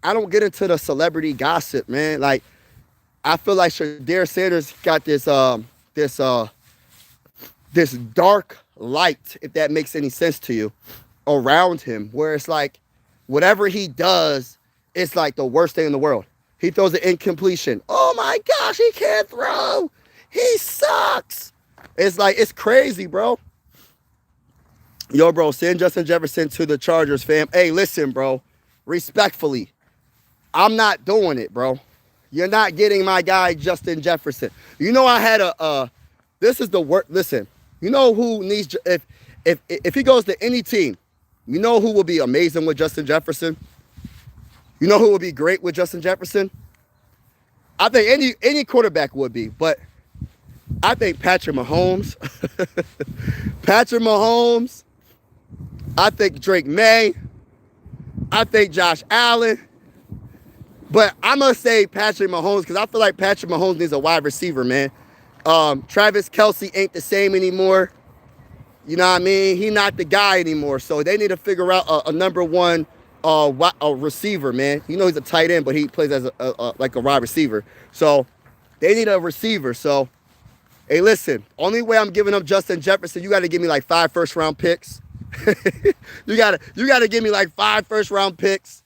I don't get into the celebrity gossip, man. Like, I feel like Shedeur Sanders got this this dark light, if that makes any sense to you, around him, where it's like whatever he does, it's like the worst thing in the world. He throws an incompletion. Oh my gosh, he can't throw. He sucks. It's like, it's crazy, bro. Yo, bro, send Justin Jefferson to the Chargers, fam. Hey, listen, bro. Respectfully, I'm not doing it, bro. You're not getting my guy, Justin Jefferson. You know, I had this is the work. Listen, you know who needs, if he goes to any team, you know who will be amazing with Justin Jefferson? You know who will be great with Justin Jefferson? I think any quarterback would be, but I think Patrick Mahomes. Patrick Mahomes. I think Drake May. I think Josh Allen. But I'm going to say Patrick Mahomes because I feel like Patrick Mahomes needs a wide receiver, man. Travis Kelce ain't the same anymore. You know what I mean? He's not the guy anymore. So they need to figure out a number one a receiver, man. You know he's a tight end, but he plays as like a wide receiver. So they need a receiver. So, hey, listen, only way I'm giving up Justin Jefferson, you got to give me like 5 first-round picks. you gotta give me like 5 first-round picks.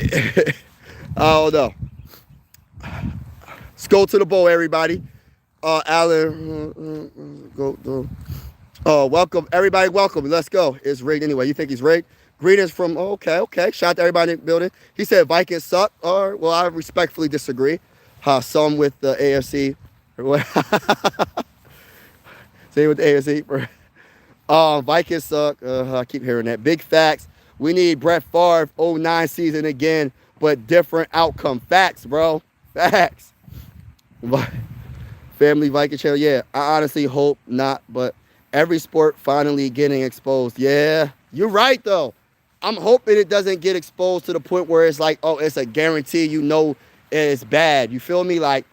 I don't know. Let's go to the bowl, everybody. Alan, go. Oh, welcome, everybody. Welcome. Let's go. It's rigged anyway. You think he's rigged? Greetings from. Okay. Shout out to everybody in the building. He said Vikings suck. Or, well, I respectfully disagree. Some with the AFC. Same with the AFC. Vikings suck. I keep hearing that. Big facts. We need Brett Favre 09 season again, but different outcome. Facts, bro. Facts. Family Viking channel. Yeah, I honestly hope not, but every sport finally getting exposed. Yeah, you're right, though. I'm hoping it doesn't get exposed to the point where it's like, oh, it's a guarantee, you know, it's bad. You feel me? Like,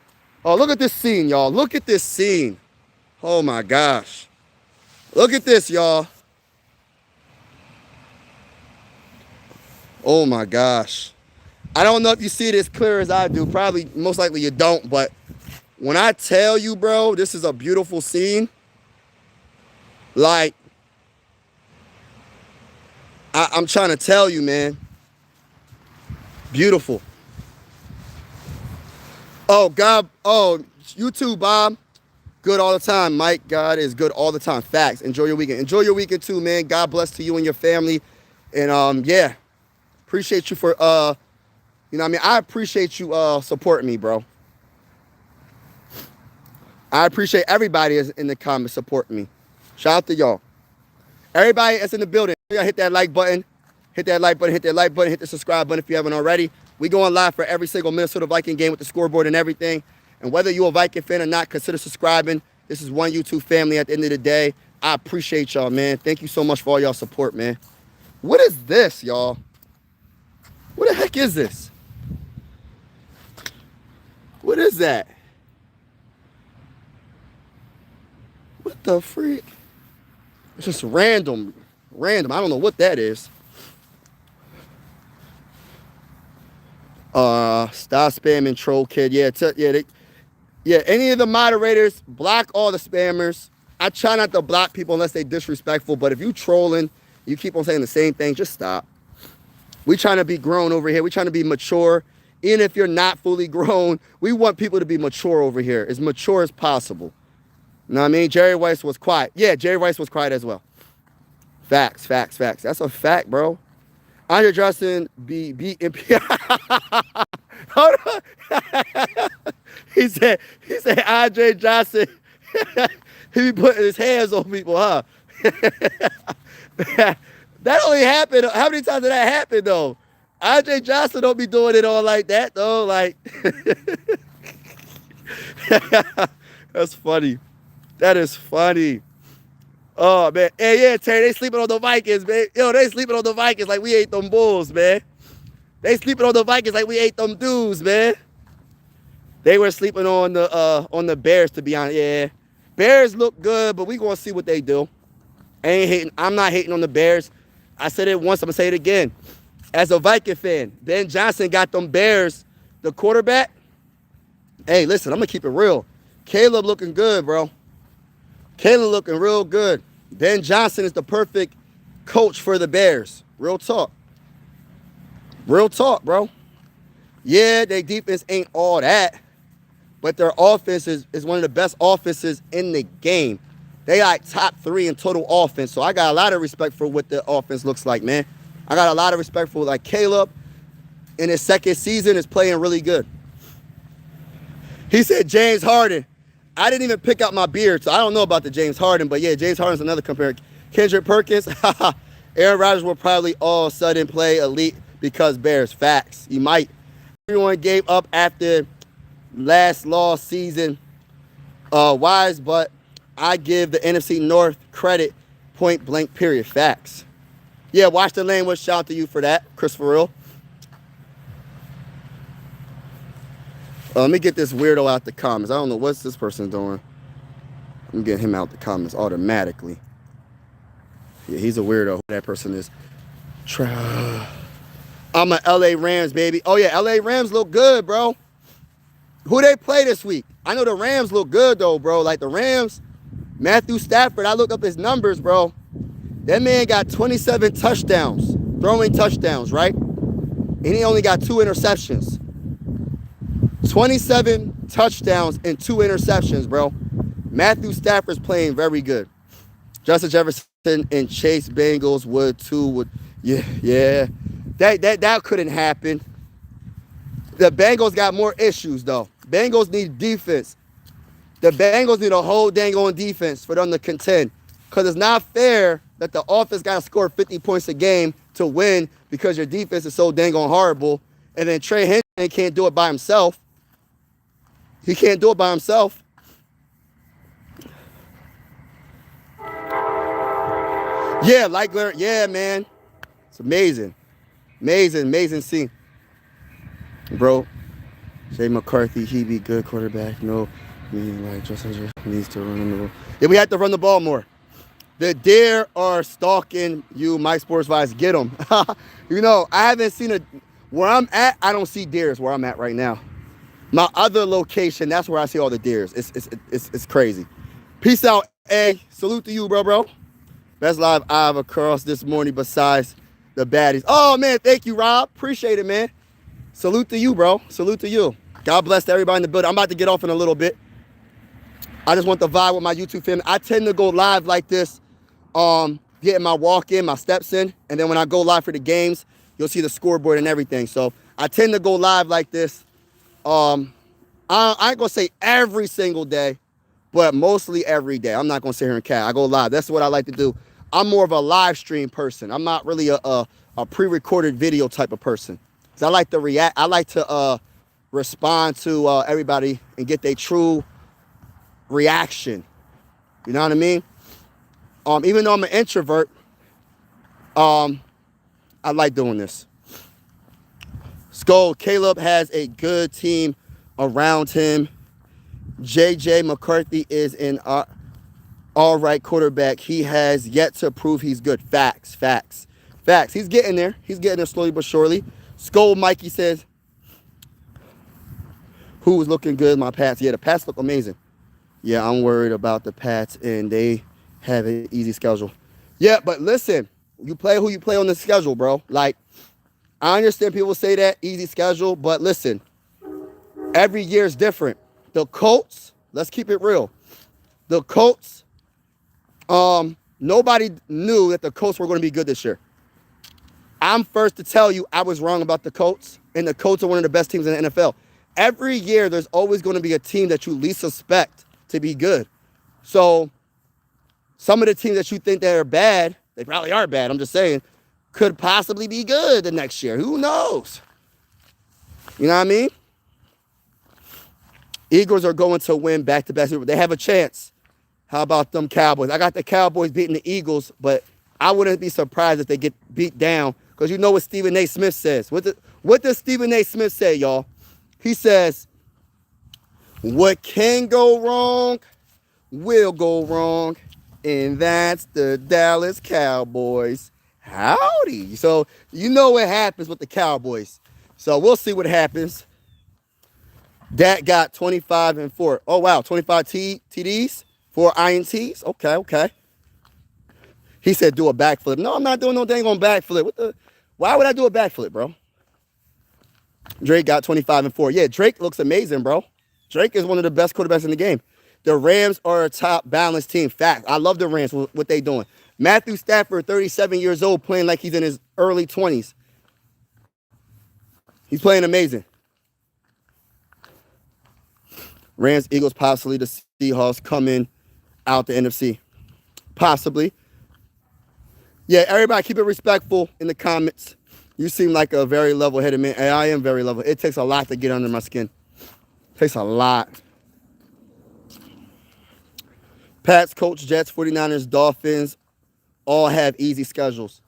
oh, look at this scene, y'all. Look at this scene. Oh, my gosh. Look at this, y'all. Oh, my gosh. I don't know if you see it as clear as I do. Probably, most likely you don't. But when I tell you, bro, this is a beautiful scene. Like, I'm trying to tell you, man. Beautiful. Oh, God. Oh, you too, Bob. Good all the time, Mike. God is good all the time. Facts. Enjoy your weekend. Enjoy your weekend too, man. God bless to you and your family. And yeah, appreciate you for you know what I mean? I appreciate you supporting me, bro. I appreciate everybody that's in the comments supporting me. Shout out to y'all. Everybody that's in the building, y'all hit that like button. Hit that like button, hit that like button, hit the subscribe button if you haven't already. We going live for every single Minnesota Viking game with the scoreboard and everything. And whether you're a Viking fan or not, consider subscribing. This is one YouTube family at the end of the day. I appreciate y'all, man. Thank you so much for all y'all support, man. What is this, y'all? What the heck is this? What is that? What the freak? It's just random. I don't know what that is. Stop spamming, troll kid. Yeah, any of the moderators, block all the spammers. I try not to block people unless they disrespectful, but if you trolling, you keep on saying the same thing, just stop. We trying to be grown over here. We trying to be mature. Even if you're not fully grown, we want people to be mature over here, as mature as possible. You know what I mean? Jerry Rice was quiet. Yeah, Jerry Rice was quiet as well. Facts. That's a fact, bro. Andre Johnson MP. Hold on. He said Andre Johnson. He be putting his hands on people, huh? That only happened. How many times did that happen though? Andre Johnson don't be doing it all like that though. Like that's funny. That is funny. Oh man. Hey, yeah, Terry, they sleeping on the Vikings, man. Yo, they sleeping on the Vikings like we ate them bulls, man. They sleeping on the Vikings like we ate them dudes, man. They were sleeping on the Bears, to be honest. Yeah. Bears look good, but we gonna see what they do. I ain't hating. I'm not hating on the Bears. I said it once, I'm gonna say it again. As a Viking fan, Ben Johnson got them Bears, the quarterback. Hey, listen, I'm gonna keep it real. Caleb looking good, bro. Caleb looking real good. Ben Johnson is the perfect coach for the Bears. Real talk. Real talk, bro. Yeah, their defense ain't all that, but their offense is one of the best offenses in the game. They like top 3 in total offense. So I got a lot of respect for what the offense looks like, man. I got a lot of respect for like Caleb in his second season is playing really good. He said James Harden. I didn't even pick out my beard, so I don't know about the James Harden. But yeah, James Harden's another compare. Kendrick Perkins. Aaron Rodgers will probably all of a sudden play elite because Bears. Facts. He might. Everyone gave up after last lost season wise, but I give the NFC North credit point blank period. Facts. Yeah, watch the language. Shout out to you for that, Christopher Real. Let me get this weirdo out the comments. I don't know what's this person doing. I'm getting him out the comments automatically. Yeah, he's a weirdo. Who that person is. I'm a LA Rams, baby. Oh, yeah, LA Rams look good, bro. Who they play this week? I know the Rams look good, though, bro. Like the Rams, Matthew Stafford, I looked up his numbers, bro. That man got 27 touchdowns, throwing touchdowns, right? And he only got 2 interceptions. 27 touchdowns and 2 interceptions, bro. Matthew Stafford's playing very good. Justin Jefferson and Chase Bengals would too. Yeah. That couldn't happen. The Bengals got more issues, though. Bengals need defense. The Bengals need a whole dang on defense for them to contend. Because it's not fair that the offense got to score 50 points a game to win because your defense is so dang on horrible. And then Trey Hendrickson can't do it by himself. He can't do it by himself. Yeah, like Larry. Yeah, man. It's amazing. Amazing scene. Bro, Jay McCarthy, he be good quarterback. No, like Justin needs to run the ball. Yeah, we have to run the ball more. The deer are stalking you, Mike Sports Vibes. Get them. You know, I haven't seen where I'm at, I don't see deers where I'm at right now. My other location, that's where I see all the deers. It's crazy. Peace out, A. Salute to you, bro. Best live I've across this morning besides the baddies. Oh, man, thank you, Rob. Appreciate it, man. Salute to you, bro. Salute to you. God bless to everybody in the building. I'm about to get off in a little bit. I just want to vibe with my YouTube family. I tend to go live like this, getting my walk in, my steps in. And then when I go live for the games, you'll see the scoreboard and everything. So I tend to go live like this. I ain't going to say every single day, but mostly every day. I'm not going to sit here and cat. I go live. That's what I like to do. I'm more of a live stream person. I'm not really a pre-recorded video type of person. Because I like to react. I like to respond to everybody and get their true reaction. You know what I mean? Even though I'm an introvert, I like doing this. Skull, Caleb has a good team around him. JJ McCarthy is an all right quarterback. He has yet to prove he's good. Facts. He's getting there. He's getting there slowly but surely. Skull Mikey says, who was looking good? My Pats. Yeah, the Pats look amazing. Yeah, I'm worried about the Pats, and they have an easy schedule. Yeah, but listen, you play who you play on the schedule, bro. Like, I understand people say that, easy schedule, but listen, every year is different. The Colts, let's keep it real. The Colts, nobody knew that the Colts were going to be good this year. I'm first to tell you I was wrong about the Colts, and the Colts are one of the best teams in the NFL. Every year, there's always going to be a team that you least suspect to be good. So Some of the teams that you think that are bad, they probably are bad, I'm just saying, could possibly be good the next year. Who knows? You know what I mean? Eagles are going to win back-to-back. They have a chance. How about them Cowboys? I got the Cowboys beating the Eagles, but I wouldn't be surprised if they get beat down because you know what Stephen A. Smith says. What does Stephen A. Smith say, y'all? He says, what can go wrong will go wrong, and that's the Dallas Cowboys. Howdy. So you know what happens with the Cowboys. So we'll see what happens. Dak got 25 and 4. Oh, wow. 25 TDs, 4 INTs. Okay. He said do a backflip. No, I'm not doing no dang on backflip. Why would I do a backflip, bro? Drake got 25 and 4. Yeah, Drake looks amazing, bro. Drake is one of the best quarterbacks in the game. The Rams are a top balanced team. Fact. I love the Rams, what they doing. Matthew Stafford, 37 years old, playing like he's in his early 20s. He's playing amazing. Rams, Eagles, possibly the Seahawks coming out the NFC. Possibly. Yeah, everybody keep it respectful in the comments. You seem like a very level-headed man. And I am very level. It takes a lot to get under my skin. It takes a lot. Pats, Colts, Jets, 49ers, Dolphins all have easy schedules.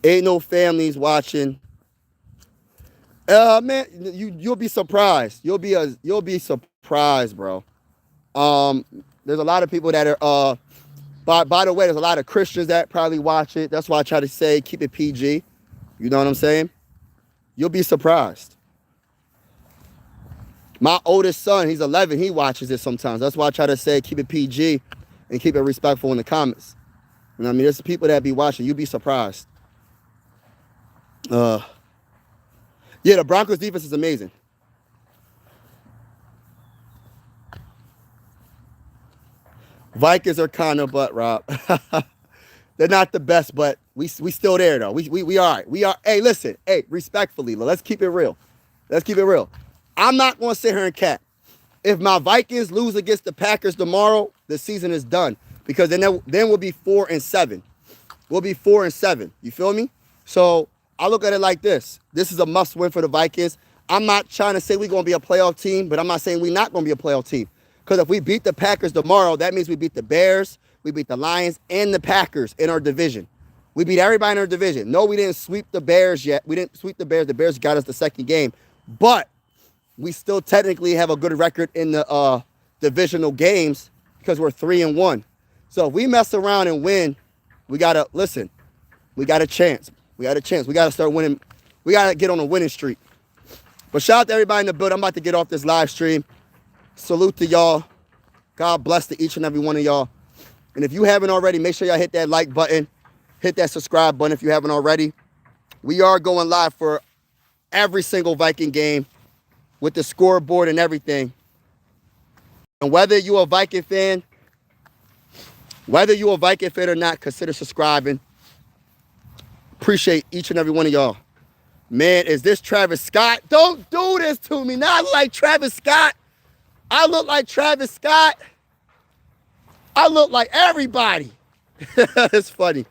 Ain't no families watching. Man, you'll be surprised. You'll be surprised, bro. There's a lot of people that are by the way, there's a lot of Christians that probably watch it. That's why I try to say keep it PG. You know what I'm saying? You'll be surprised. My oldest son, he's 11, he watches it sometimes. That's why I try to say keep it PG and keep it respectful in the comments. You know what I mean? There's people that be watching. You'll be surprised. Yeah, the Broncos defense is amazing. Vikings are kind of butt, Rob. They're not the best, but we still there, though. We all right. We are. Hey, listen. Hey, respectfully, let's keep it real. Let's keep it real. I'm not going to sit here and cap. If my Vikings lose against the Packers tomorrow, the season is done. Because then we'll be 4-7. We'll be 4-7. You feel me? So I look at it like this. This is a must-win for the Vikings. I'm not trying to say we're going to be a playoff team, but I'm not saying we're not going to be a playoff team. Because if we beat the Packers tomorrow, that means we beat the Bears, we beat the Lions, and the Packers in our division. We beat everybody in our division. No, we didn't sweep the Bears yet. We didn't sweep the Bears. The Bears got us the second game. But we still technically have a good record in the divisional games because we're 3-1. So if we mess around and win, we got to, listen, we got a chance. We got a chance. We got to start winning. We got to get on a winning streak. But shout out to everybody in the building. I'm about to get off this live stream. Salute to y'all. God bless to each and every one of y'all. And if you haven't already, make sure y'all hit that like button. Hit that subscribe button if you haven't already. We are going live for every single Viking game with the scoreboard and everything. And whether you're a Viking fan or not, consider subscribing. Appreciate each and every one of y'all. Man, is this Travis Scott? Don't do this to me. Now I look like Travis Scott. I look like Travis Scott. I look like everybody. It's funny.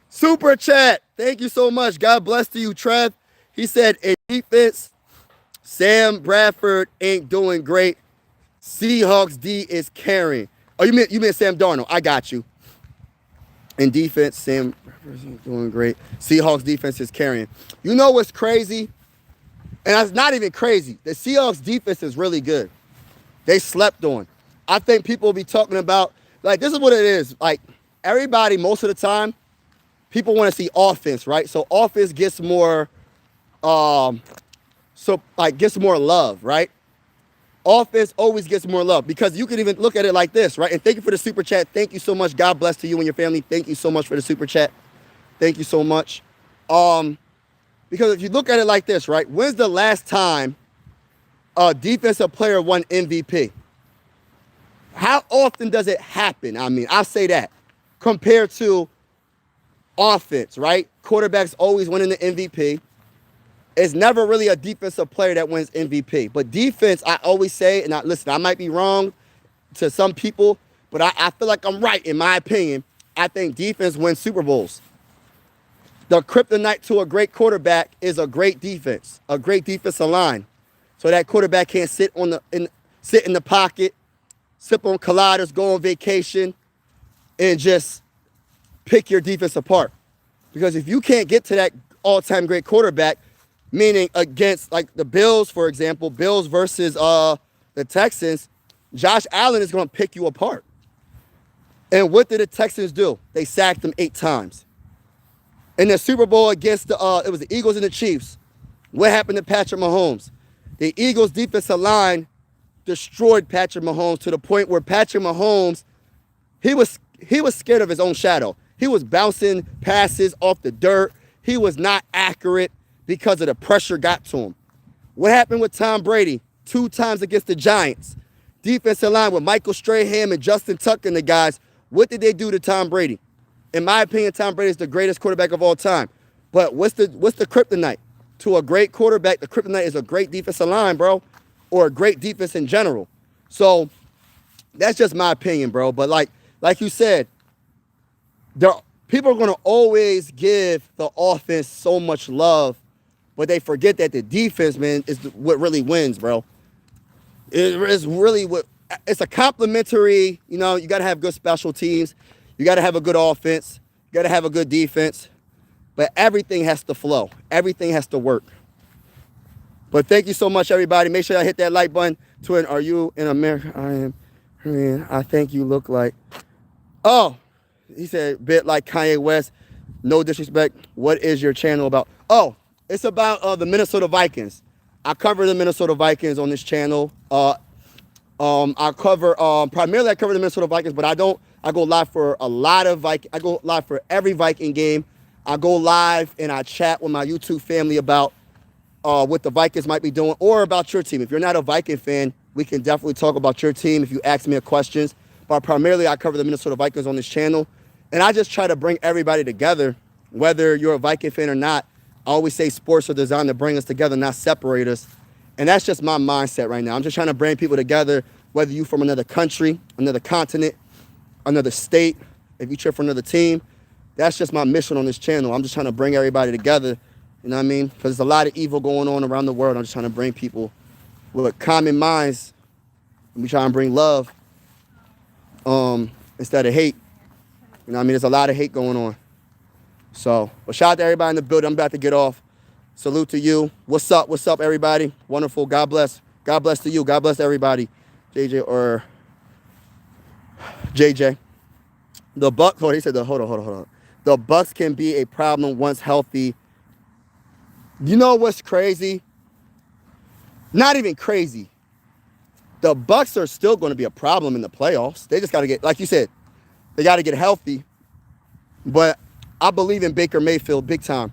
Super chat. Thank you so much. God bless to you, Trev. He said, in defense, Sam Bradford ain't doing great. Seahawks D is carrying. Oh, you meant Sam Darnold. I got you. In defense, Sam Bradford ain't doing great. Seahawks defense is carrying. You know what's crazy? And that's not even crazy. The Seahawks defense is really good. They slept on. I think people will be talking about, like, this is what it is. Like, everybody, most of the time, people want to see offense, right? So offense gets more, gets more love, right? Offense always gets more love because you can even look at it like this, right? And thank you for the super chat. Thank you so much. God bless to you and your family. Thank you so much for the super chat. Thank you so much. Because if you look at it like this, right? When's the last time a defensive player won MVP? How often does it happen? I mean, I say that compared to offense, right? Quarterbacks always winning the MVP. It's never really a defensive player that wins MVP. But defense, I always say, and listen, I might be wrong to some people, but I feel like I'm right in my opinion. I think defense wins Super Bowls. The kryptonite to a great quarterback is a great defense, a great defensive line. So that quarterback can't sit sit in the pocket, sip on colliders, go on vacation, and just pick your defense apart. Because if you can't get to that all-time great quarterback, meaning against like the Bills, for example, Bills versus the Texans, Josh Allen is going to pick you apart. And what did the Texans do? They sacked him 8 times. In the Super Bowl against it was the Eagles and the Chiefs. What happened to Patrick Mahomes? The Eagles' defensive line destroyed Patrick Mahomes to the point where Patrick Mahomes, he was scared of his own shadow. He was bouncing passes off the dirt. He was not accurate because of the pressure got to him. What happened with Tom Brady? 2 times against the Giants. Defensive line with Michael Strahan and Justin Tucker and the guys. What did they do to Tom Brady? In my opinion, Tom Brady is the greatest quarterback of all time. But what's the kryptonite? To a great quarterback, the kryptonite is a great defensive line, bro, or a great defense in general. So that's just my opinion, bro. But like you said, people are going to always give the offense so much love, but they forget that the defense, man, is what really wins, bro. It's really it's a complementary, you got to have good special teams. You got to have a good offense. You got to have a good defense. But everything has to flow. Everything has to work. But thank you so much, everybody. Make sure y'all hit that like button. Twin, are you in America? I am. Man, I think you look like. Oh, he said, bit like Kanye West. No disrespect. What is your channel about? Oh, it's about the Minnesota Vikings. I cover the Minnesota Vikings on this channel. Primarily I cover the Minnesota Vikings, but I go live for a lot of I go live for every Viking game. I go live and I chat with my YouTube family about what the Vikings might be doing or about your team. If you're not a Viking fan, we can definitely talk about your team if you ask me questions. But primarily I cover the Minnesota Vikings on this channel. And I just try to bring everybody together, whether you're a Viking fan or not. I always say sports are designed to bring us together, not separate us. And that's just my mindset right now. I'm just trying to bring people together, whether you're from another country, another continent, another state, if you cheer for another team. That's just my mission on this channel. I'm just trying to bring everybody together, you know what I mean? Because there's a lot of evil going on around the world. I'm just trying to bring people with common minds. And we try and bring love instead of hate. You know what I mean? There's a lot of hate going on. So, but shout out to everybody in the building. I'm about to get off. Salute to you. What's up? What's up, everybody? Wonderful. God bless. God bless to you. God bless everybody. JJ or JJ. The Bucks, he said, hold on. The Bucks can be a problem once healthy. You know what's crazy? Not even crazy. The Bucks are still going to be a problem in the playoffs. They just got to get, like you said, they got to get healthy. But I believe in Baker Mayfield big time.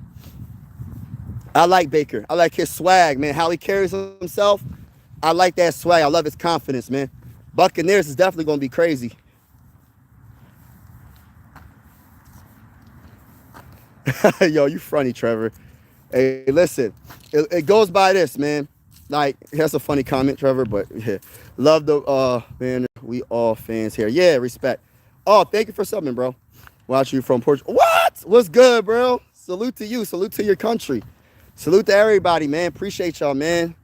I like Baker. I like his swag, man. How he carries himself. I like that swag. I love his confidence, man. Buccaneers is definitely going to be crazy. Yo, you funny, Trevor. Hey, listen, it goes by this, man. Like, that's a funny comment, Trevor, but yeah. Love the, man, we all fans here. Yeah, respect. Oh, thank you for subbing, bro. Watch you from Portugal. What? What's good, bro? Salute to you. Salute to your country. Salute to everybody, man. Appreciate y'all, man.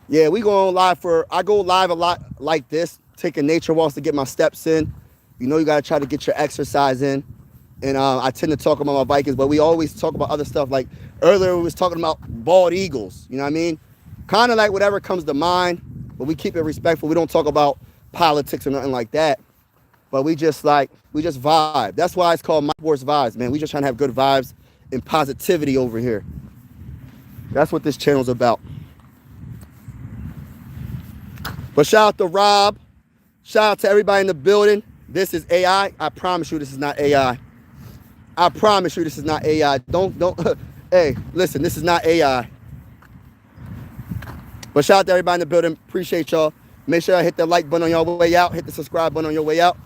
Yeah, we go on live I go live a lot like this, taking nature walks to get my steps in. You know you got to try to get your exercise in. And I tend to talk about my Vikings, but we always talk about other stuff. Like earlier, we was talking about bald eagles. You know what I mean? Kind of like whatever comes to mind, but we keep it respectful. We don't talk about politics or nothing like that. But we just vibe. That's why it's called My Sports Vibes, man. We just trying to have good vibes and positivity over here. That's what this channel's about. But shout out to Rob. Shout out to everybody in the building. This is AI. I promise you this is not AI. I promise you this is not AI. Don't, hey, listen, this is not AI. But shout out to everybody in the building. Appreciate y'all. Make sure y'all hit that like button on your way out. Hit the subscribe button on your way out.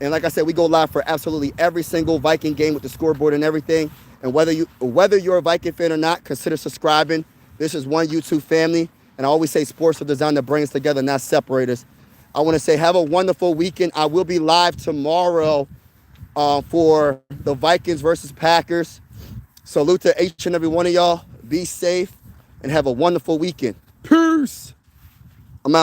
And like I said, we go live for absolutely every single Viking game with the scoreboard and everything. And whether you're a Viking fan or not, consider subscribing. This is one YouTube family. And I always say sports are designed to bring us together, not separate us. I want to say have a wonderful weekend. I will be live tomorrow for the Vikings versus Packers. Salute to each and every one of y'all. Be safe and have a wonderful weekend. Peace. I'm out.